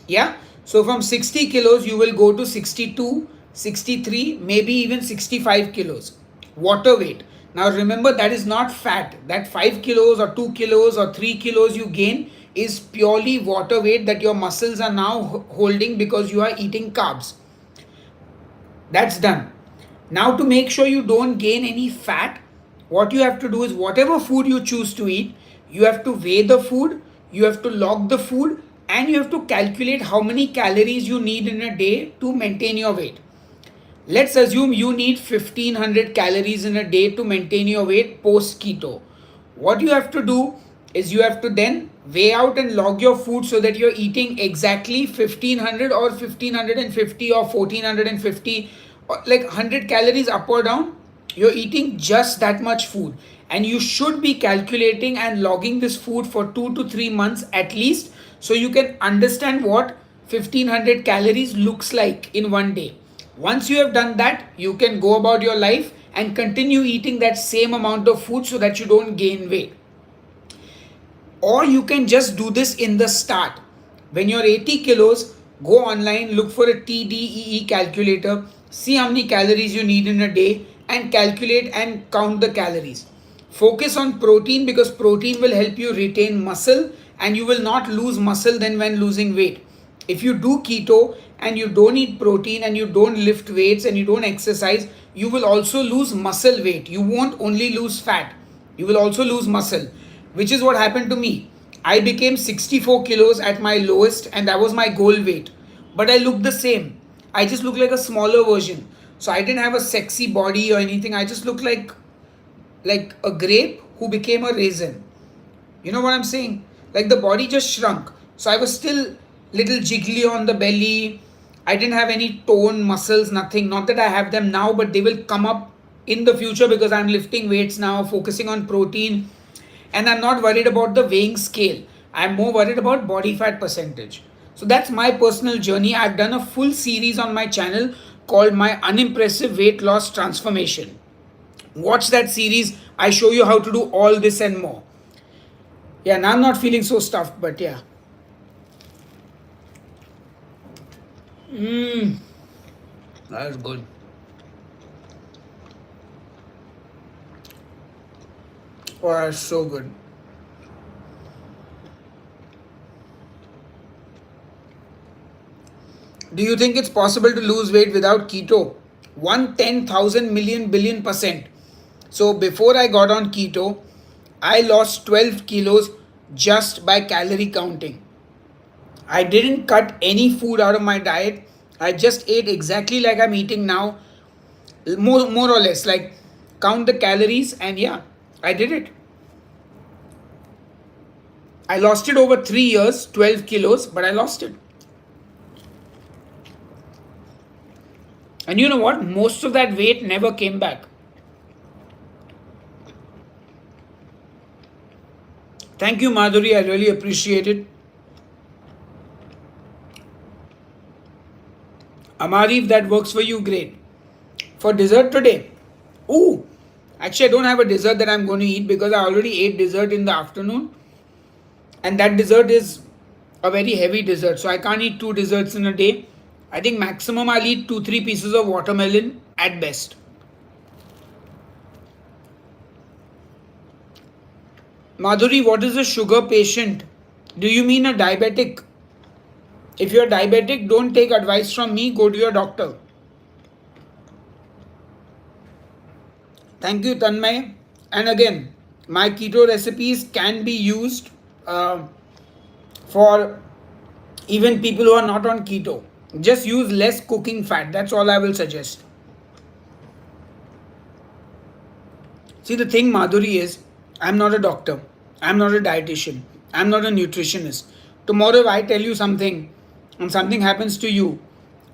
Yeah? So from 60 kilos, you will go to 62, 63, maybe even 65 kilos. Water weight. Now remember, that is not fat. That 5 kilos or 2 kilos or 3 kilos you gain is purely water weight that your muscles are now holding because you are eating carbs. That's done. Now to make sure you don't gain any fat, what you have to do is whatever food you choose to eat, you have to weigh the food, you have to log the food, and you have to calculate how many calories you need in a day to maintain your weight. Let's assume you need 1500 calories in a day to maintain your weight post keto. What you have to do is you have to then weigh out and log your food so that you're eating exactly 1500 or 1550 or 1450 or like 100 calories up or down. You're eating just that much food, and you should be calculating and logging this food for 2 to 3 months at least, so you can understand what 1500 calories looks like in one day. Once you have done that, you can go about your life and continue eating that same amount of food so that you don't gain weight. Or you can just do this in the start. When you're 80 kilos, go online, look for a TDEE calculator, see how many calories you need in a day, and calculate and count the calories. Focus on protein because protein will help you retain muscle and you will not lose muscle then when losing weight. If you do keto and you don't eat protein and you don't lift weights and you don't exercise, you will also lose muscle weight. You won't only lose fat, you will also lose muscle, which is what happened to me. I became 64 kilos at my lowest and that was my goal weight. But I looked the same. I just looked like a smaller version. So I didn't have a sexy body or anything. I just looked like a grape who became a raisin. You know what I'm saying? Like the body just shrunk. So I was still little jiggly on the belly. I didn't have any tone, muscles, nothing. Not that I have them now, but they will come up in the future because I'm lifting weights now, focusing on protein, and I'm not worried about the weighing scale. I'm more worried about body fat percentage. So that's my personal journey. I've done a full series on my channel called My Unimpressive Weight Loss Transformation. Watch that series. I show you how to do all this and more. Yeah, now I'm not feeling so stuffed, but yeah. That's good. Oh, that's so good. Do you think it's possible to lose weight without keto? 110,000 million billion%. So before I got on keto, I lost 12 kilos just by calorie counting. I didn't cut any food out of my diet. I just ate exactly like I'm eating now, more or less. Like count the calories, and yeah, I did it. I lost it over 3 years, 12 kilos, but I lost it. And you know what? Most of that weight never came back. Thank you, Madhuri. I really appreciate it. Amari, if that works for you, great. For dessert today, ooh, actually, I don't have a dessert that I'm going to eat because I already ate dessert in the afternoon. And that dessert is a very heavy dessert. So I can't eat two desserts in a day. I think maximum I'll eat 2-3 pieces of watermelon at best. Madhuri, what is a sugar patient? Do you mean a diabetic? If you're diabetic, don't take advice from me, go to your doctor. Thank you, Tanmay. And again, my keto recipes can be used for even people who are not on keto. Just use less cooking fat. That's all I will suggest. See, the thing, Madhuri, is I'm not a doctor. I'm not a dietitian. I'm not a nutritionist. Tomorrow, if I tell you something and something happens to you,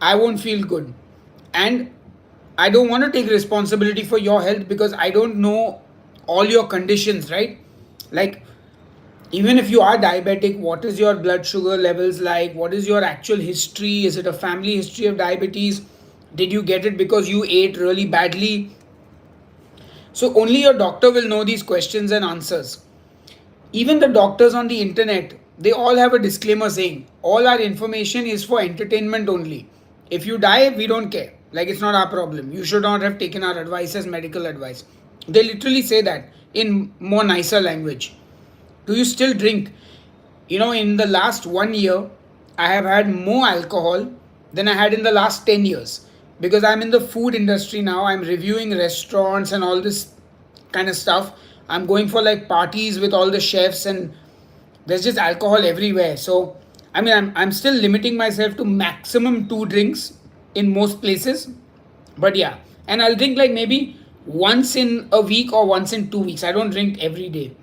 I won't feel good. And I don't want to take responsibility for your health because I don't know all your conditions, right? Like, even if you are diabetic, what is your blood sugar levels like? What is your actual history? Is it a family history of diabetes? Did you get it because you ate really badly? So, only your doctor will know these questions and answers. Even the doctors on the internet, they all have a disclaimer saying all our information is for entertainment only. If you die, we don't care. Like, it's not our problem. You should not have taken our advice as medical advice. They literally say that in more nicer language. Do you still drink? You know, in the last 1 year, I have had more alcohol than I had in the last 10 years because I'm in the food industry now. I'm reviewing restaurants and all this kind of stuff. I'm going for like parties with all the chefs, and there's just alcohol everywhere. So, I mean, I'm still limiting myself to maximum 2 drinks in most places. But yeah, and I'll drink like maybe once in a week or once in 2 weeks. I don't drink every day.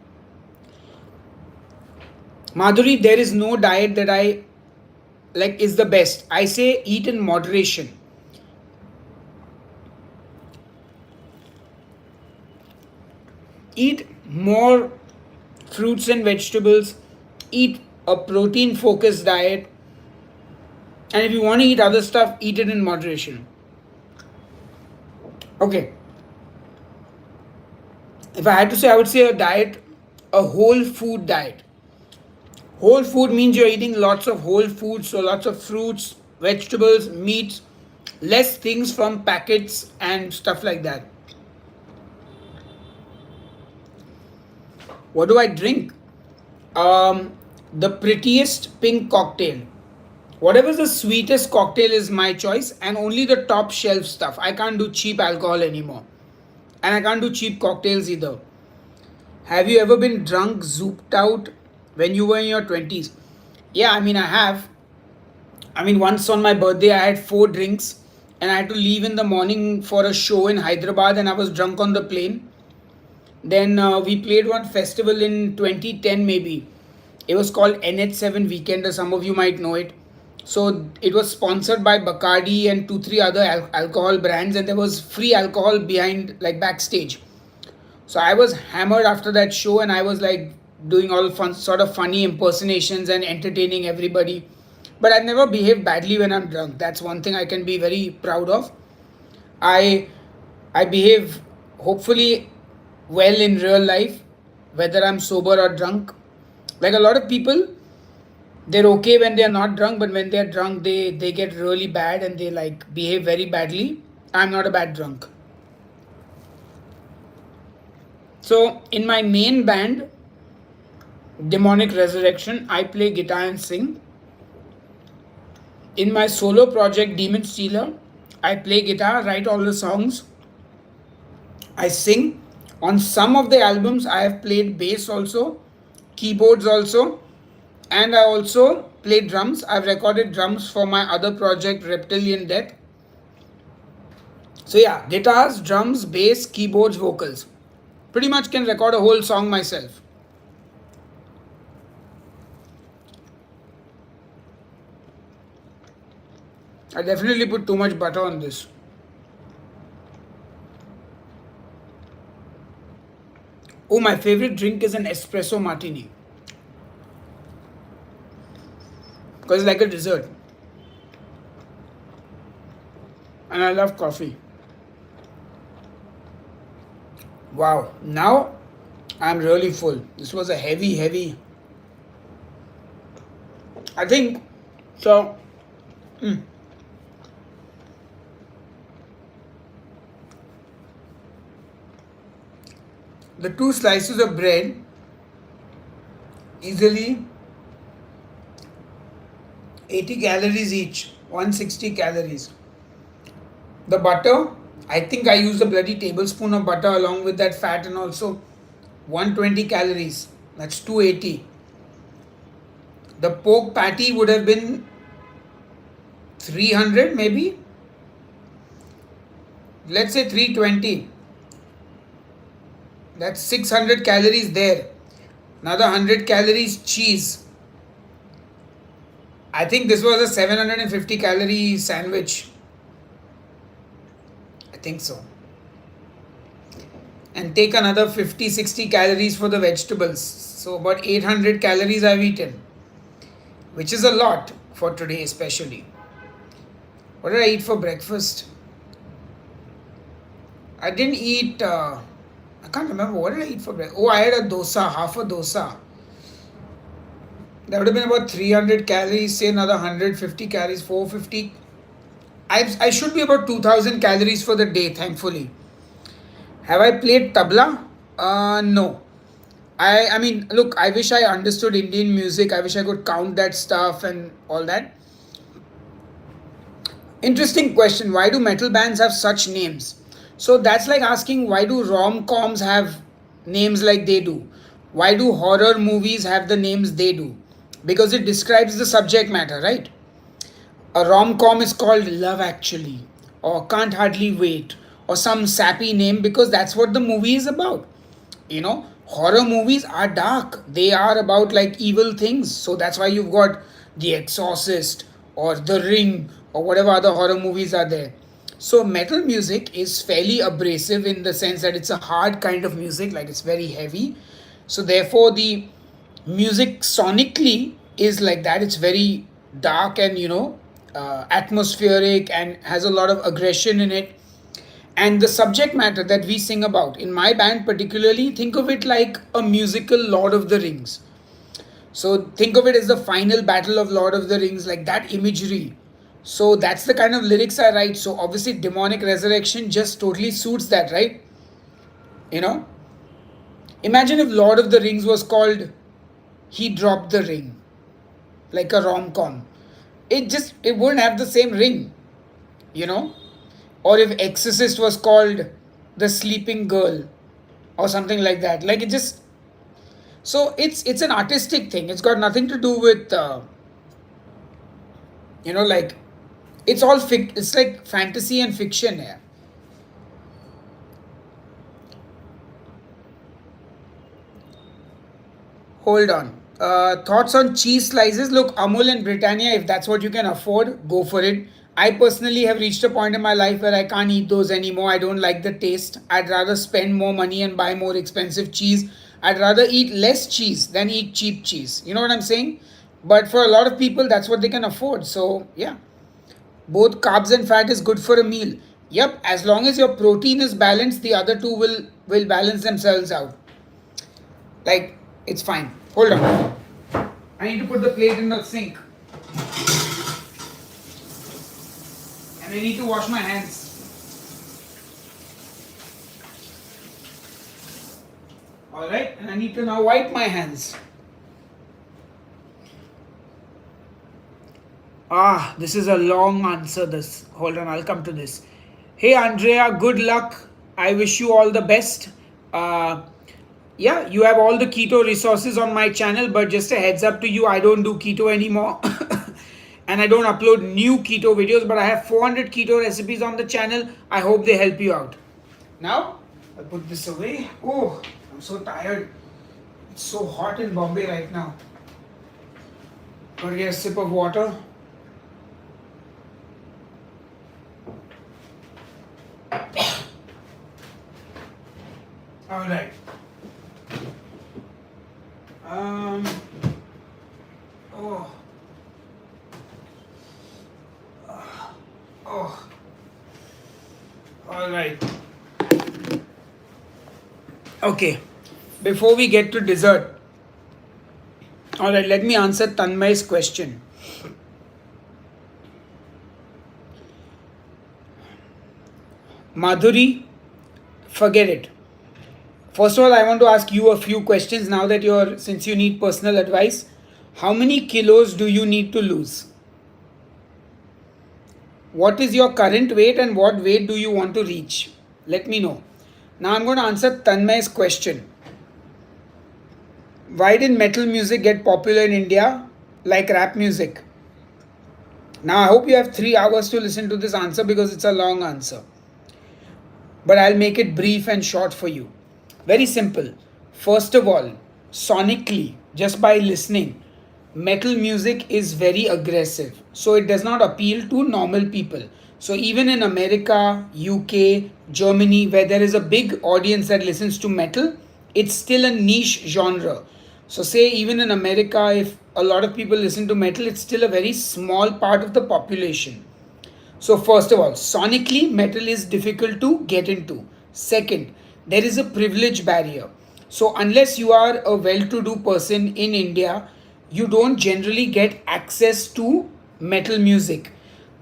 Madhuri, there is no diet that I like is the best. I say eat in moderation. Eat more fruits and vegetables. Eat a protein focused diet. And if you want to eat other stuff, eat it in moderation. Okay. If I had to say, I would say a diet, a whole food diet. Whole food means you're eating lots of whole foods, so lots of fruits, vegetables, meats, less things from packets and stuff like that. What do I drink? Um, the prettiest pink cocktail. Whatever's the sweetest cocktail is my choice, and only the top shelf stuff. I can't do cheap alcohol anymore. And I can't do cheap cocktails either. Have you ever been drunk, zooped out when you were in your 20s? Yeah, I mean, I have. I mean, once on my birthday, I had four drinks and I had to leave in the morning for a show in Hyderabad and I was drunk on the plane. Then we played one festival in 2010, maybe. It was called NH7 Weekender. Some of you might know it. So it was sponsored by Bacardi and two, three other alcohol brands, and there was free alcohol behind, like backstage. So I was hammered after that show, and I was like doing all fun, sort of funny impersonations and entertaining everybody. But I never behave badly when I'm drunk. That's one thing I can be very proud of. I I behave hopefully well in real life, whether I'm sober or drunk. Like a lot of people, they're okay when they're not drunk, but when they're drunk, they get really bad and they like behave very badly. I'm not a bad drunk. So in my main band, Demonic Resurrection, I play guitar and sing. In my solo project, Demon Stealer, I play guitar, write all the songs, I sing. On some of the albums, I have played bass also, keyboards also, and I also play drums. I've recorded drums for my other project, Reptilian Death. So, yeah, guitars, drums, bass, keyboards, vocals. Pretty much can record a whole song myself. I definitely put too much butter on this. Oh, my favorite drink is an espresso martini because it's like a dessert. And I love coffee. Wow, now I'm really full. This was a heavy, heavy. I think so. The two slices of bread easily 80 calories each, 160 calories. The butter, I think I used a bloody tablespoon of butter along with that fat and also 120 calories. That's 280. The pork patty would have been 300 maybe. Let's say 320. That's 600 calories there. Another 100 calories cheese. I think this was a 750 calorie sandwich. I think so. And take another 50-60 calories for the vegetables. So about 800 calories I've eaten, which is a lot for today, especially. What did I eat for breakfast? I didn't eat. I can't remember. What did I eat for breakfast? Oh, I had a dosa, half a dosa. That would have been about 300 calories, say another 150 calories, 450. I should be about 2000 calories for the day, thankfully. Have I played tabla? No. I mean, look, I wish I understood Indian music. I wish I could count that stuff and all that. Interesting question. Why do metal bands have such names? So that's like asking why do rom coms have names like they do? Why do horror movies have the names they do? Because it describes the subject matter, right? A rom com is called Love Actually, or Can't Hardly Wait, or some sappy name because that's what the movie is about. Horror movies are dark, they are about like evil things. So that's why you've got The Exorcist, or The Ring, or whatever other horror movies are there. So metal music is fairly abrasive in the sense that it's a hard kind of music, like it's very heavy. So therefore the music sonically is like that. It's very dark and atmospheric and has a lot of aggression in it. And the subject matter that we sing about in my band particularly, think of it like a musical Lord of the Rings. So think of it as the final battle of Lord of the Rings, like that imagery. So that's the kind of lyrics I write. So obviously demonic resurrection just totally suits that, right? you know Imagine if Lord of the Rings was called He Dropped the Ring, like a rom com. It wouldn't have the same ring, you know? Or if Exorcist was called The Sleeping Girl or something like that. Like it just so it's an artistic thing. It's got nothing to do with like it's like fantasy and fiction here. Hold on. Thoughts on cheese slices? Look, Amul and Britannia, if that's what you can afford, go for it. I personally have reached a point in my life where I can't eat those anymore. I don't like the taste. I'd rather spend more money and buy more expensive cheese. I'd rather eat less cheese than eat cheap cheese. You know what I'm saying? But for a lot of people, that's what they can afford. So, yeah, both carbs and fat is good for a meal. Yep, as long as your protein is balanced, the other two will balance themselves out. Like, it's fine. Hold on. I need to put the plate in the sink. And I need to wash my hands. Alright, and I need to now wipe my hands. This is a long answer. This. Hold on, I'll come to this. Hey Andrea, good luck. I wish you all the best. Yeah, you have all the keto resources on my channel, but just a heads up to you, I don't do keto anymore. And I don't upload new keto videos, but I have 400 keto recipes on the channel. I hope they help you out. Now, I'll put this away. Oh, I'm so tired. It's so hot in Bombay right now. Gotta get a sip of water. All right. Oh. All right. Okay. Before we get to dessert, all right, let me answer Tanmay's question. Madhuri, forget it. First of all, I want to ask you a few questions now that since you need personal advice. How many kilos do you need to lose? What is your current weight and what weight do you want to reach? Let me know. Now I'm going to answer Tanmay's question. Why did metal music get popular in India like rap music? Now I hope you have 3 hours to listen to this answer because it's a long answer. But I'll make it brief and short for you. Very simple. First of all, sonically, just by listening, metal music is very aggressive. So it does not appeal to normal people. So even in America, UK, Germany, where there is a big audience that listens to metal, it's still a niche genre. So say even in America, if a lot of people listen to metal, it's still a very small part of the population. So first of all, sonically, metal is difficult to get into. Second, there is a privilege barrier. So unless you are a well-to-do person in India, you don't generally get access to metal music.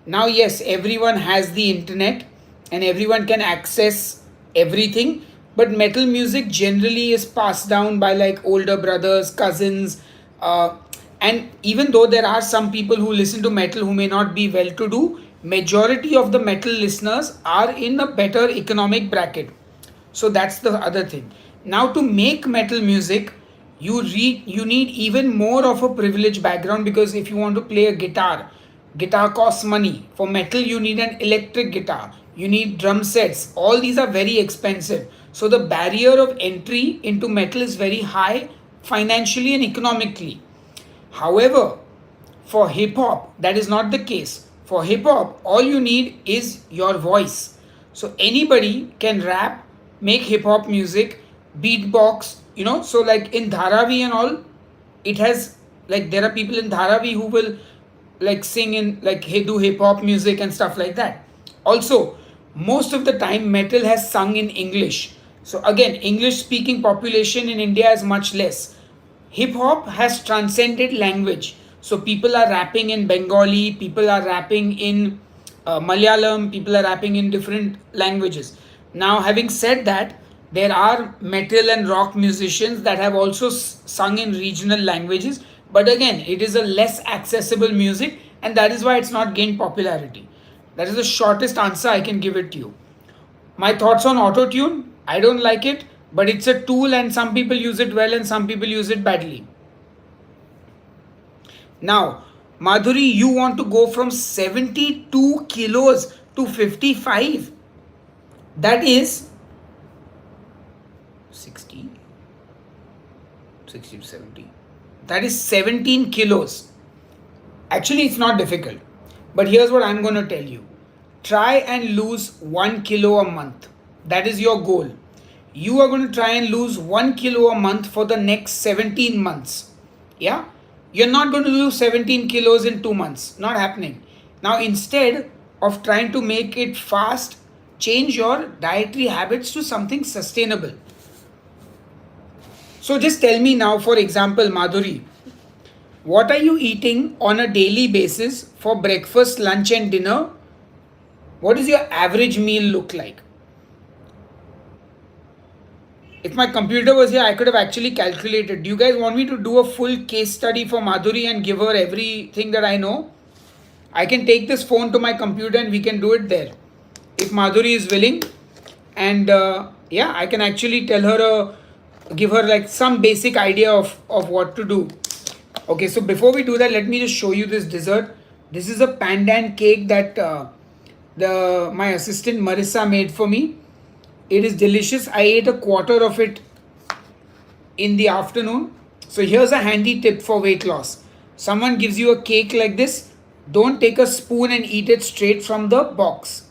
Now, yes, everyone has the internet and everyone can access everything, but metal music generally is passed down by like older brothers, cousins, and even though there are some people who listen to metal who may not be well-to-do, majority of the metal listeners are in a better economic bracket. So that's the other thing. Now to make metal music, you need even more of a privileged background, because if you want to play a guitar costs money. For metal you need an electric guitar, you need drum sets. All these are very expensive. So the barrier of entry into metal is very high financially and economically. However, for hip hop, that is not the case. For hip hop, all you need is your voice. So anybody can rap, make hip hop music, beatbox, So like in Dharavi and all, it has like there are people in Dharavi who will like sing in like do hip hop music and stuff like that. Also, most of the time metal has sung in English. So again, English speaking population in India is much less. Hip hop has transcended language. So people are rapping in Bengali, people are rapping in Malayalam, people are rapping in different languages. Now, having said that, There are metal and rock musicians that have also sung in regional languages, but again, it is a less accessible music, and that is why it's not gained popularity. That is the shortest answer I can give it to you. My thoughts on auto tune, I don't like it, but it's a tool, and some people use it well and some people use it badly. Now, Madhuri, you want to go from 72 kilos to 55. That is 60, 60 to 70. That is 17 kilos. Actually, it's not difficult. But here's what I'm going to tell you. Try and lose 1 kilo a month. That is your goal. You are going to try and lose 1 kilo a month for the next 17 months. Yeah? You're not going to lose 17 kilos in 2 months. Not happening. Now, instead of trying to make it fast, change your dietary habits to something sustainable. So just tell me now, for example, Madhuri, what are you eating on a daily basis for breakfast, lunch, and dinner? What does your average meal look like? If my computer was here, I could have actually calculated. Do you guys want me to do a full case study for Madhuri and give her everything that I know? I can take this phone to my computer and we can do it there. If Madhuri is willing. And yeah, I can actually tell her, give her like some basic idea of what to do. Okay, so before we do that, let me just show you this dessert. This is a pandan cake that my assistant Marissa made for me. It is delicious. I ate a quarter of it in the afternoon. So here's a handy tip for weight loss. Someone gives you a cake like this, don't take a spoon and eat it straight from the box.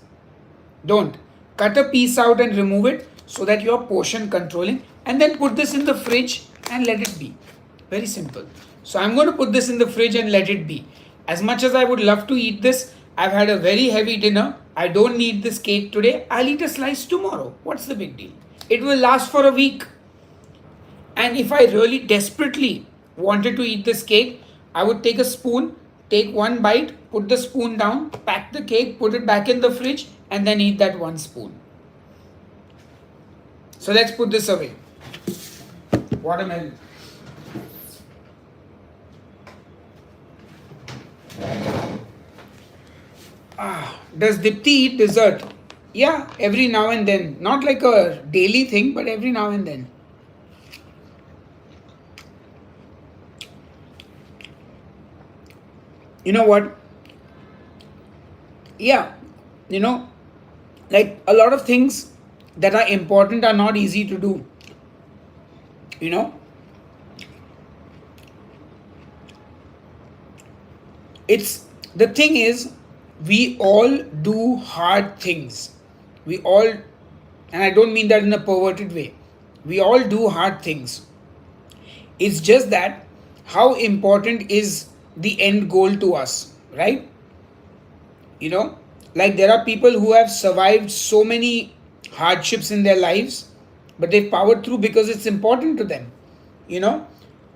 Don't. Cut a piece out and remove it so that you're portion controlling, and then put this in the fridge and let it be. Very simple. So I'm going to put this in the fridge and let it be. As much as I would love to eat this, I've had a very heavy dinner. I don't need this cake today. I'll eat a slice tomorrow. What's the big deal? It will last for a week. And if I really desperately wanted to eat this cake, I would take a spoon, take one bite, put the spoon down, pack the cake, put it back in the fridge, and then eat that one spoon. So let's put this away. Watermelon. Does Dipti eat dessert? Yeah, every now and then. Not like a daily thing, but every now and then. You know what? Yeah, like a lot of things that are important are not easy to do. It's the thing is, we all do hard things. We all, and I don't mean that in a perverted way, we all do hard things. It's just that how important is the end goal to us, right? Like there are people who have survived so many hardships in their lives, but they've powered through because it's important to them.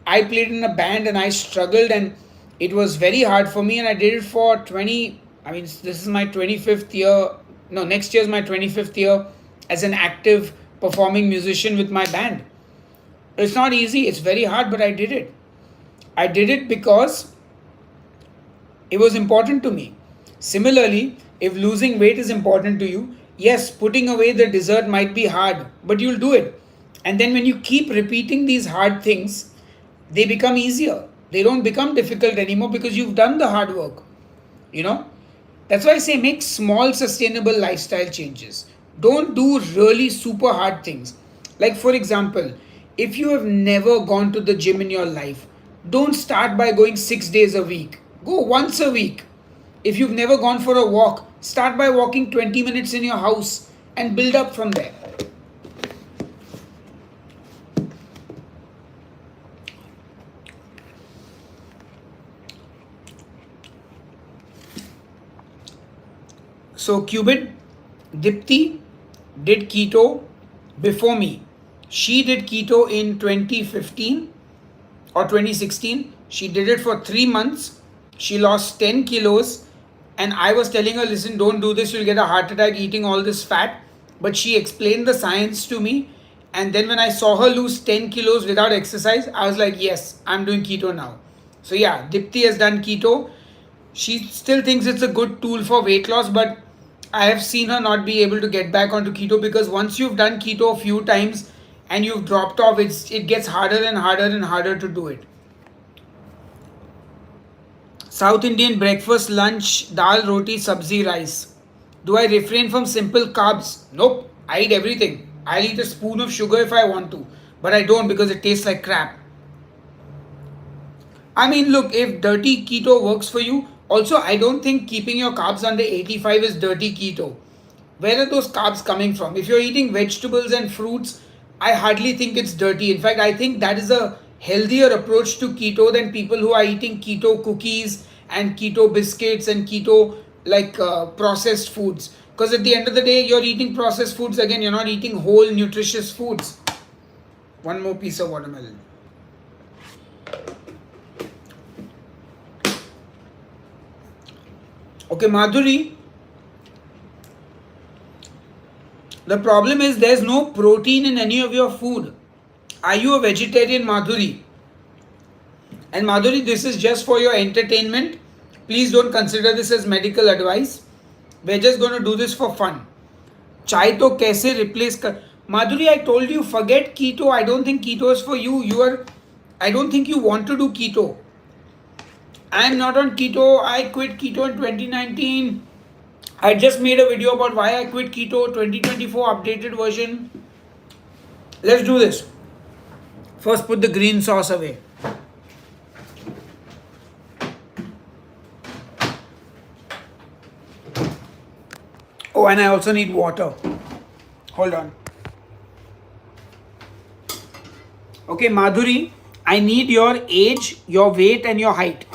I played in a band and I struggled, and it was very hard for me, and I did it for 20, I mean, this is my 25th year. No, next year is my 25th year as an active performing musician with my band. It's not easy, it's very hard, but I did it. I did it because it was important to me. Similarly, if losing weight is important to you, yes, putting away the dessert might be hard, but you'll do it. And then when you keep repeating these hard things, they become easier. They don't become difficult anymore because you've done the hard work. That's why I say make small sustainable lifestyle changes. Don't do really super hard things. Like for example, if you have never gone to the gym in your life, don't start by going 6 days a week. Go once a week. If you've never gone for a walk, start by walking 20 minutes in your house and build up from there. So Cubit, Dipti did keto before me. She did keto in 2015 or 2016. She did it for 3 months. She lost 10 kilos. And I was telling her, listen, don't do this. You'll get a heart attack eating all this fat. But she explained the science to me. And then when I saw her lose 10 kilos without exercise, I was like, yes, I'm doing keto now. So yeah, Dipti has done keto. She still thinks it's a good tool for weight loss, but I have seen her not be able to get back onto keto, because once you've done keto a few times and you've dropped off, it gets harder and harder and harder to do it. South Indian breakfast, lunch, dal, roti, sabzi, rice. Do I refrain from simple carbs? Nope. I eat everything. I'll eat a spoon of sugar if I want to, but I don't because it tastes like crap. I mean, look, if dirty keto works for you, also, I don't think keeping your carbs under 85 is dirty keto. Where are those carbs coming from? If you're eating vegetables and fruits, I hardly think it's dirty. In fact, I think that is a healthier approach to keto than people who are eating keto cookies and keto biscuits and keto processed foods. Because at the end of the day, you're eating processed foods again, you're not eating whole nutritious foods. One more piece of watermelon. Okay, Madhuri, the problem is there's no protein in any of your food. Are you a vegetarian, Madhuri? And Madhuri, this is just for your entertainment. Please don't consider this as medical advice. We're just going to do this for fun. Chai to kaise replace Madhuri, I told you, forget keto. I don't think keto is for you. I don't think you want to do keto. I'm not on keto. I quit keto in 2019. I just made a video about why I quit keto, 2024 updated version. Let's do this. First, put the green sauce away. Oh, and I also need water. Hold on. Okay, Madhuri, I need your age, your weight, and your height.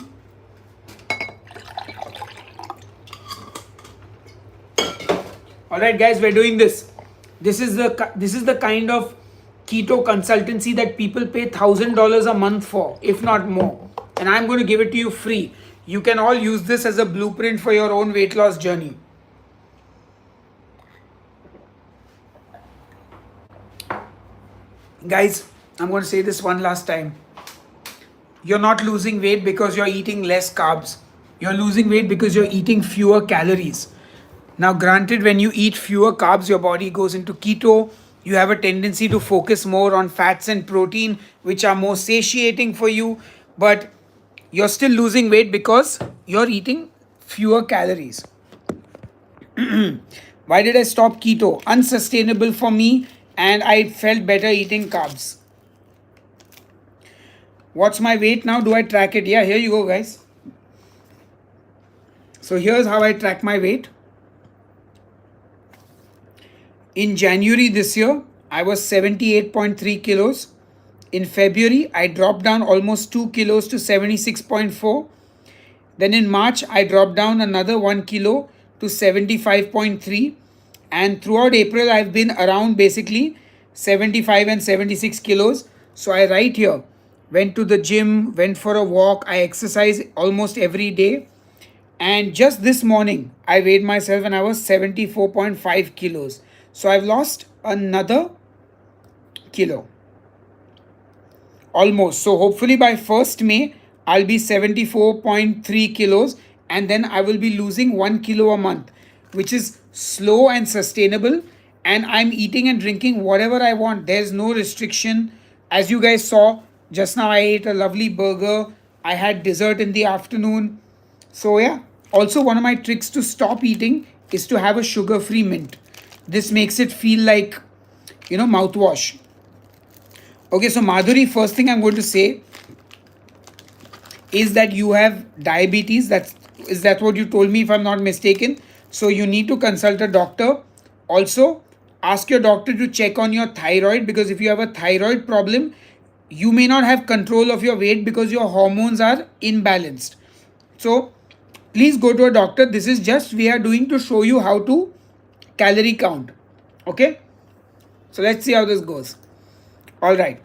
Alright guys, we're doing this. This is the kind of keto consultancy that people pay $1,000 a month for, if not more. And I'm going to give it to you free. You can all use this as a blueprint for your own weight loss journey. Guys, I'm going to say this one last time. You're not losing weight because you're eating less carbs. You're losing weight because you're eating fewer calories. Now, granted, when you eat fewer carbs, your body goes into keto. You have a tendency to focus more on fats and protein, which are more satiating for you. But you're still losing weight because you're eating fewer calories. Why did I stop keto? Unsustainable for me, and I felt better eating carbs. What's my weight now? Do I track it? Yeah, here you go, guys. So here's how I track my weight. In January this year, I was 78.3 kilos. In February, I dropped down almost 2 kilos to 76.4. Then in March, I dropped down another 1 kilo to 75.3. And throughout April, I've been around basically 75 and 76 kilos. So I write here, went to the gym, went for a walk, I exercise almost every day. And just this morning, I weighed myself and I was 74.5 kilos. So I've lost another kilo. Almost. So hopefully by 1st May, I'll be 74.3 kilos. And then I will be losing 1 kilo a month, which is slow and sustainable. And I'm eating and drinking whatever I want. There's no restriction. As you guys saw, just now I ate a lovely burger. I had dessert in the afternoon. So yeah. Also, one of my tricks to stop eating is to have a sugar-free mint. This makes it feel like, mouthwash. Okay, so Madhuri, first thing I'm going to say is that you have diabetes. Is that what you told me, if I'm not mistaken? So you need to consult a doctor. Also, ask your doctor to check on your thyroid, because if you have a thyroid problem, you may not have control of your weight because your hormones are imbalanced. So please go to a doctor. This is just we are doing to show you how to calorie count. Okay, so let's see how this goes. All right,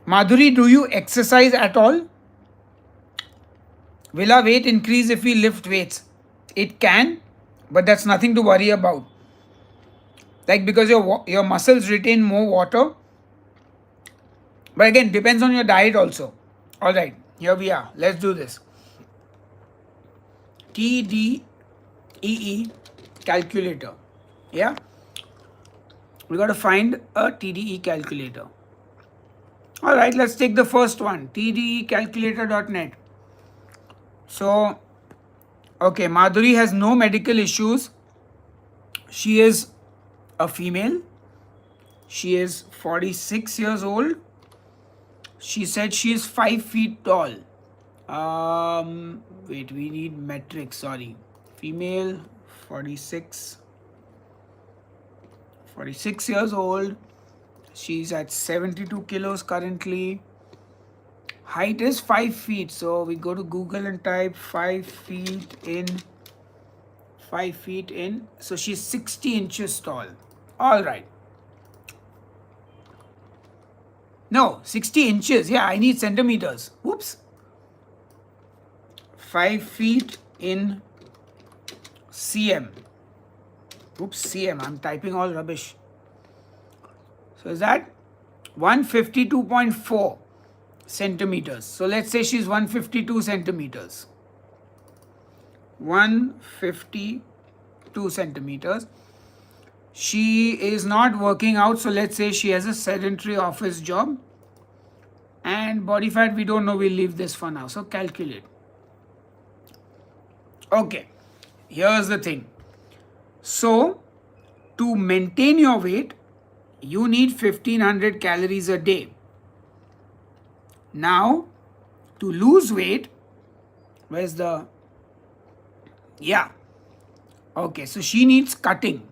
Madhuri, do you exercise at all? Will our weight increase if we lift weights? It can, but that's nothing to worry about. like because your muscles retain more water. But again, depends on your diet also. All right, here we are. Let's do this. TDEE calculator. Yeah, we got to find a TDE calculator. All right, let's take the first one, tdecalculator.net. So, okay, Madhuri has no medical issues. She is a female. She is 46 years old. She said she is 5 feet tall. Wait, we need metrics, sorry. Female, 46 years old. She's at 72 kilos currently. Height is 5 feet. So we go to Google and type 5 feet in. 5 feet in. So she's 60 inches tall. All right. No, 60 inches. Yeah, I need centimeters. Whoops. 5 feet in cm. Oops, cm. I'm typing all rubbish. So is that 152.4 centimeters. So let's say she's 152 centimeters. 152 centimeters. She is not working out. So let's say she has a sedentary office job. And body fat, we don't know. We'll leave this for now. So calculate. Okay. Here's the thing. So to maintain your weight, you need 1500 calories a day. Now, to lose weight, where's the, yeah, okay, so she needs cutting.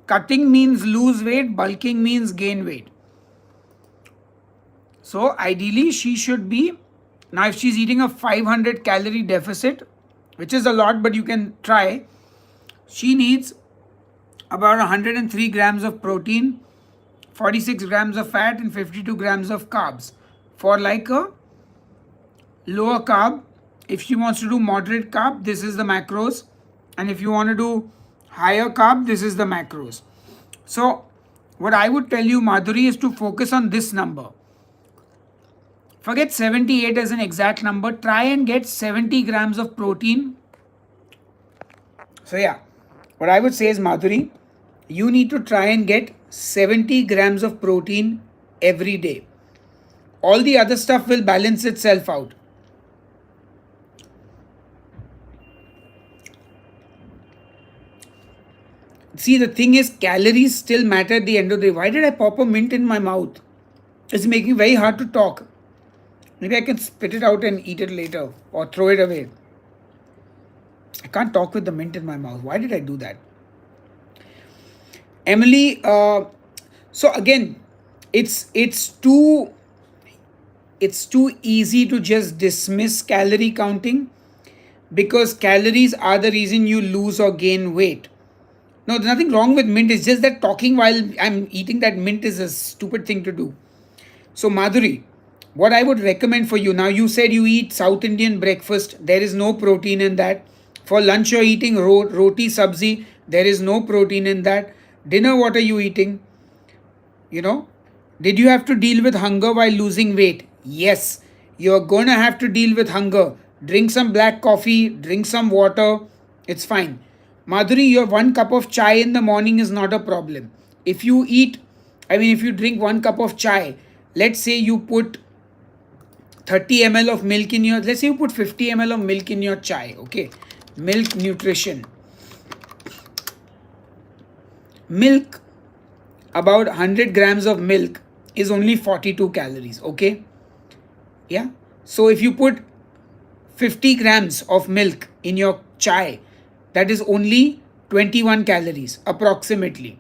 Cutting means lose weight, bulking means gain weight. So ideally she should be, now if she's eating a 500 calorie deficit, which is a lot but you can try, she needs about 103 grams of protein, 46 grams of fat and 52 grams of carbs. For like a lower carb, if she wants to do moderate carb, this is the macros. And if you want to do higher carb, this is the macros. So what I would tell you, Madhuri, is to focus on this number. Forget 78 as an exact number. Try and get 70 grams of protein. So yeah, what I would say is, Madhuri, you need to try and get 70 grams of protein every day. All the other stuff will balance itself out. See, the thing is, calories still matter at the end of the day. Why did I pop a mint in my mouth? It's making it very hard to talk. Maybe I can spit it out and eat it later or throw it away. I can't talk with the mint in my mouth. Why did I do that? Emily, so again, it's too easy to just dismiss calorie counting, because calories are the reason you lose or gain weight. No, there's nothing wrong with mint. It's just that talking while I'm eating that mint is a stupid thing to do. So Madhuri, what I would recommend for you, now you said you eat South Indian breakfast. There is no protein in that. For lunch you're eating roti sabzi. There is no protein in that. Dinner, what are you eating? You know, did you have to deal with hunger while losing weight? Yes, you're going to have to deal with hunger. Drink some black coffee, drink some water. It's fine. Madhuri, your 1 cup of chai in the morning is not a problem. If you drink 1 cup of chai, let's say you put 30 ml of milk in your, let's say you put 50 ml of milk in your chai, okay? Milk nutrition. Milk, about 100 grams of milk is only 42 calories, okay? Yeah. So if you put 50 grams of milk in your chai, that is only 21 calories approximately.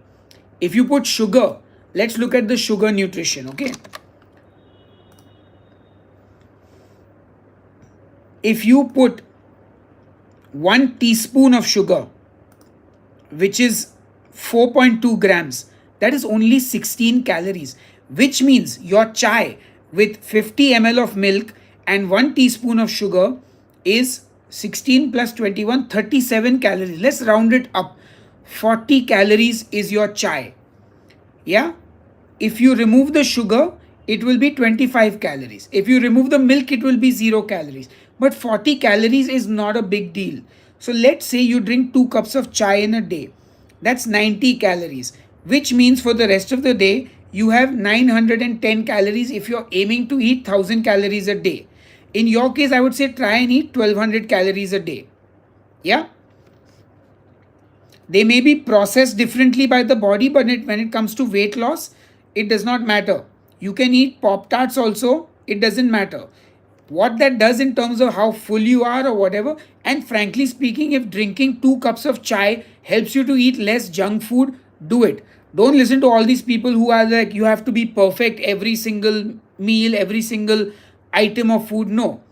If you put sugar, let's look at the sugar nutrition, okay? If you put 1 teaspoon of sugar, which is 4.2 grams, that is only 16 calories, which means your chai with 50 ml of milk and 1 teaspoon of sugar is 16 plus 21, 37 calories. Let's round it up. 40 calories is your chai. Yeah, if you remove the sugar, it will be 25 calories. If you remove the milk, it will be 0 calories. But 40 calories is not a big deal. So let's say you drink 2 cups of chai in a day. That's 90 calories, which means for the rest of the day, you have 910 calories if you're aiming to eat 1000 calories a day. In your case, I would say try and eat 1200 calories a day. Yeah, they may be processed differently by the body, but when it comes to weight loss, it does not matter. You can eat Pop Tarts also, it doesn't matter. What that does in terms of how full you are or whatever, and frankly speaking, if drinking 2 cups of chai helps you to eat less junk food, do it. Don't listen to all these people who are like, you have to be perfect every single meal, every single item of food. No,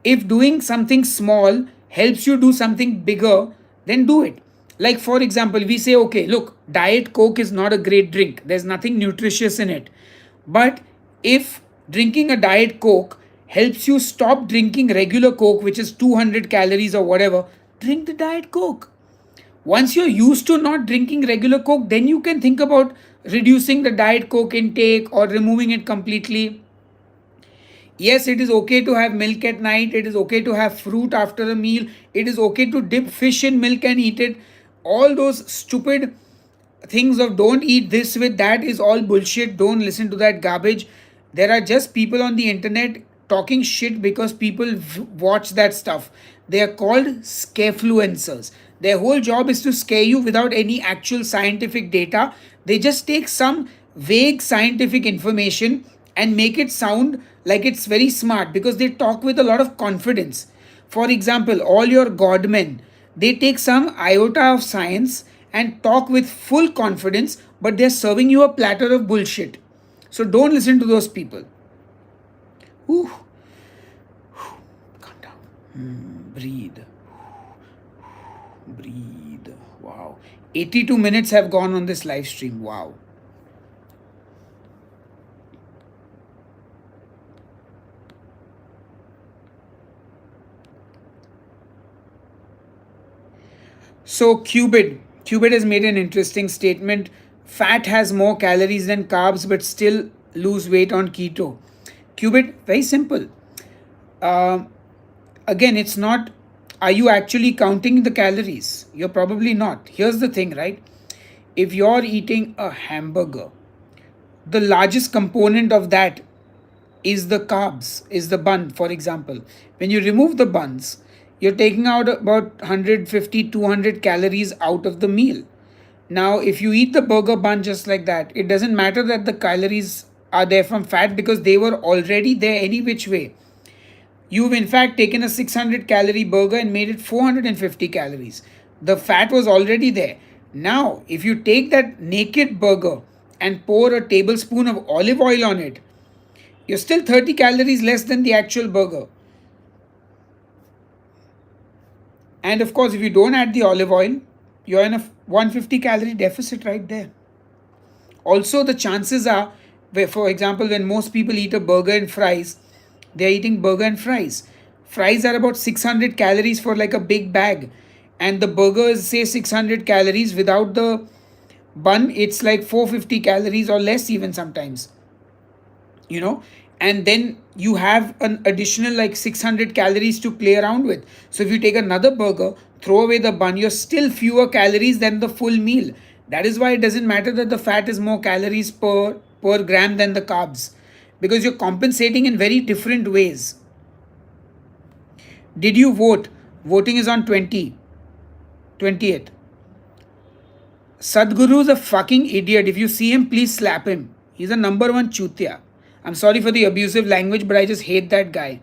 if doing something small helps you do something bigger, then do it. Like, for example, we say, okay, look, Diet Coke is not a great drink, there's nothing nutritious in it. But if drinking a Diet Coke helps you stop drinking regular Coke, which is 200 calories or whatever, drink the Diet Coke. Once you're used to not drinking regular Coke, then you can think about reducing the Diet Coke intake or removing it completely. Yes, it is okay to have milk at night. It is okay to have fruit after a meal. It is okay to dip fish in milk and eat it. All those stupid things of don't eat this with that is all bullshit. Don't listen to that garbage. There are just people on the internet talking shit because people watch that stuff. They are called scarefluencers. Their whole job is to scare you without any actual scientific data. They just take some vague scientific information and make it sound like it's very smart because they talk with a lot of confidence. For example, all your godmen, they take some iota of science and talk with full confidence, but they're serving you a platter of bullshit. So don't listen to those people. Ooh, calm down. Breathe. Breathe. Wow. 82 minutes have gone on this live stream. Wow. So Cubit has made an interesting statement. Fat has more calories than carbs, but still lose weight on keto. Cubit, very simple. Uh, Again, it's not. Are you actually counting the calories? You're probably not. Here's the thing, right? If you're eating a hamburger, the largest component of that is the carbs, is the bun, for example. When you remove the buns, you're taking out about 150, 200 calories out of the meal. Now, if you eat the burger bun just like that, it doesn't matter that the calories are there from fat because they were already there any which way. You've in fact taken a 600 calorie burger and made it 450 calories. The fat was already there. Now, if you take that naked burger and pour a tablespoon of olive oil on it, you're still 30 calories less than the actual burger. And of course, if you don't add the olive oil, you're in a 150 calorie deficit right there. Also, the chances are, for example, when most people eat a burger and fries, they're eating burger and fries. Fries are about 600 calories for like a big bag, and the burger is say 600 calories without the bun. It's like 450 calories or less even sometimes. You know, and then you have an additional like 600 calories to play around with. So if you take another burger, throw away the bun, you're still fewer calories than the full meal. That is why it doesn't matter that the fat is more calories per gram than the carbs, because you're compensating in very different ways. Did you vote? Voting is on 20th. Sadhguru's a fucking idiot. If you see him, please slap him. He's a number one chutia. I'm sorry for the abusive language, but I just hate that guy.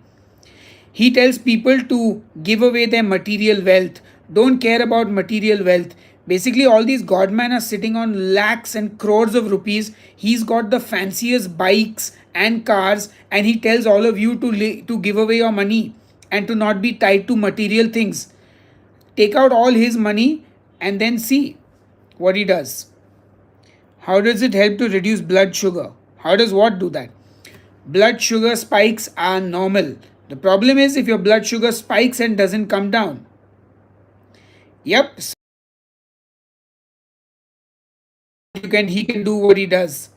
He tells people to give away their material wealth. Don't care about material wealth. Basically, all these godmen are sitting on lakhs and crores of rupees. He's got the fanciest bikes and cars, and he tells all of you to give away your money and to not be tied to material things. Take out all his money and then see what he does. How does it help to reduce blood sugar? How does what do that? Blood sugar spikes are normal. The problem is if your blood sugar spikes and doesn't come down. Yep. he can do what he does.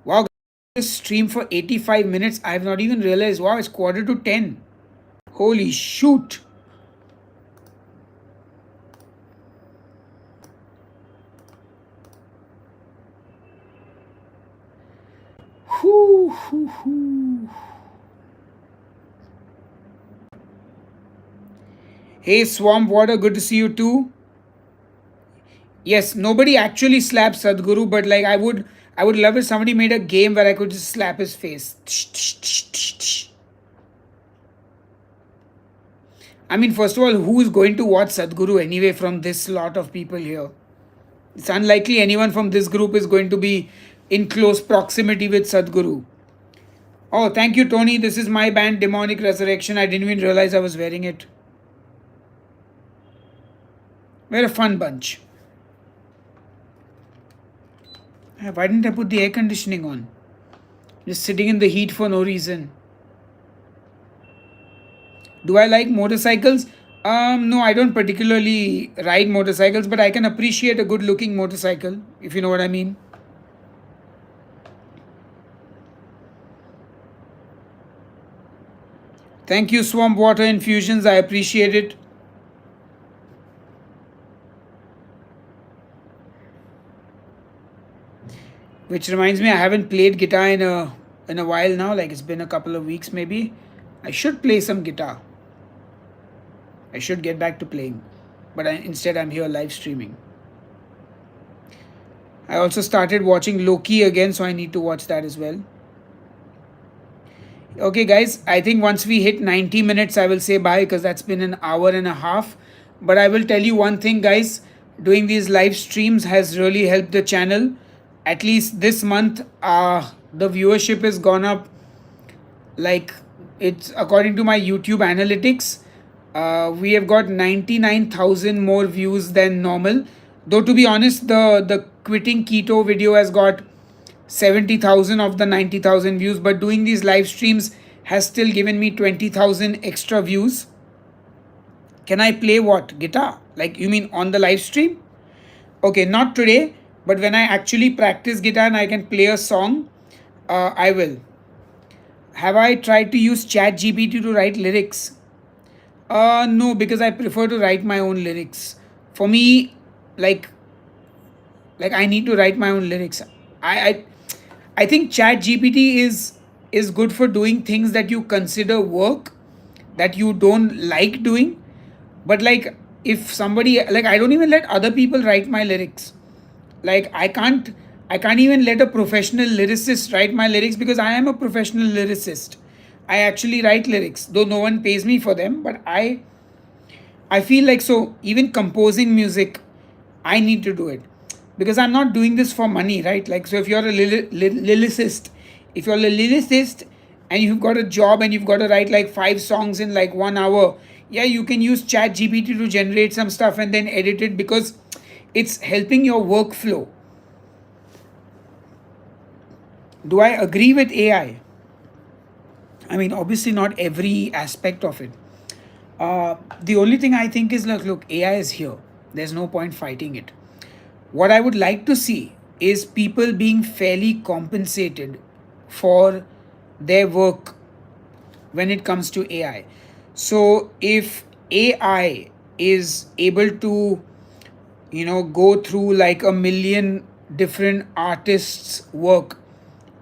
Wow, this stream for 85 minutes. I have not even realized. Wow, it's quarter to 10. Holy shoot. Whoo, whoo, whoo. Hey, Swamp Water, good to see you too. Yes, nobody actually slaps Sadhguru, but like I would love if somebody made a game where I could just slap his face. I mean, first of all, who is going to watch Sadhguru anyway from this lot of people here? It's unlikely anyone from this group is going to be in close proximity with Sadhguru. Oh, thank you, Tony. This is my band, Demonic Resurrection. I didn't even realize I was wearing it. We're a fun bunch. Why didn't I put the air conditioning on? Just sitting in the heat for no reason. Do I like motorcycles? No, I don't particularly ride motorcycles, but I can appreciate a good looking motorcycle, if you know what I mean. Thank you, Swamp Water Infusions. I appreciate it. Which reminds me, I haven't played guitar in a while now. Like it's been a couple of weeks, maybe. I should play some guitar. I should get back to playing, but instead I'm here live streaming. I also started watching Loki again, so I need to watch that as well. Okay, guys, I think once we hit 90 minutes, I will say bye because that's been an hour and a half. But I will tell you one thing, guys, doing these live streams has really helped the channel. At least this month, the viewership has gone up. Like, it's according to my YouTube analytics, we have got 99,000 more views than normal. Though to be honest, the quitting keto video has got 70,000 of the 90,000 views, but doing these live streams has still given me 20,000 extra views. Can I play what? Guitar? Like, you mean on the live stream? Okay, not today, but when I actually practice guitar and I can play a song, I will. Have I tried to use ChatGPT to write lyrics? No, because I prefer to write my own lyrics. For me, like I need to write my own lyrics. I think ChatGPT is good for doing things that you consider work that you don't like doing. But like if somebody, like, I don't even let other people write my lyrics. Like I can't even let a professional lyricist write my lyrics because I am a professional lyricist. I actually write lyrics, though no one pays me for them, but I feel like, so even composing music, I need to do it because I'm not doing this for money, right? Like, so if you're a lyricist, and you've got a job and you've got to write like 5 songs in like 1 hour, yeah, you can use ChatGPT to generate some stuff and then edit it because it's helping your workflow. Do I agree with AI? I mean, obviously not every aspect of it. The only thing I think is, look, AI is here. There's no point fighting it. What I would like to see is people being fairly compensated for their work when it comes to AI. So if AI is able to, go through like 1 million different artists' work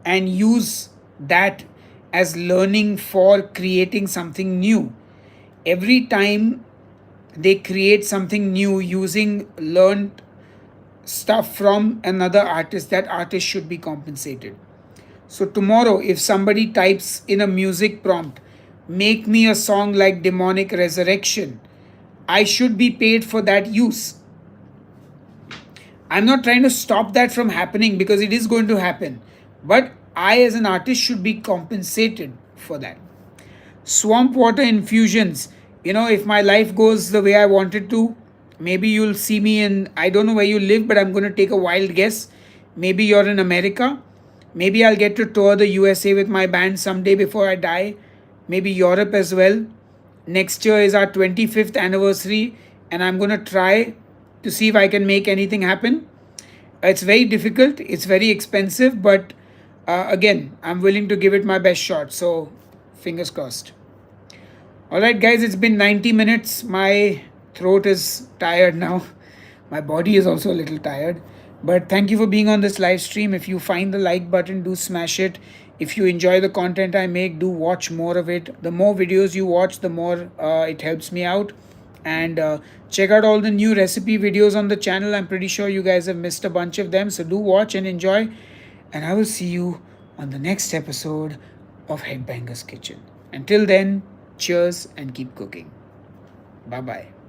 and use that as learning for creating something new, every time they create something new using learned stuff from another artist, that artist should be compensated. So tomorrow, if somebody types in a music prompt, make me a song like Demonic Resurrection, I should be paid for that use. I'm not trying to stop that from happening because it is going to happen, but I as an artist should be compensated for that. Swamp Water Infusions, if my life goes the way I want it to, maybe you'll see me in, I don't know where you live, but I'm going to take a wild guess. Maybe you're in America. Maybe I'll get to tour the USA with my band someday before I die. Maybe Europe as well. Next year is our 25th anniversary. and I'm going to try to see if I can make anything happen. It's very difficult, it's very expensive, but again, I'm willing to give it my best shot. So, fingers crossed. Alright, guys, it's been 90 minutes. My throat is tired now. My body is also a little tired. But thank you for being on this live stream. If you find the like button, do smash it. If you enjoy the content I make, do watch more of it. The more videos you watch, the more it helps me out. And check out all the new recipe videos on the channel. I'm pretty sure you guys have missed a bunch of them. So do watch and enjoy. And I will see you on the next episode of Headbanger's Kitchen. Until then, cheers and keep cooking. Bye bye.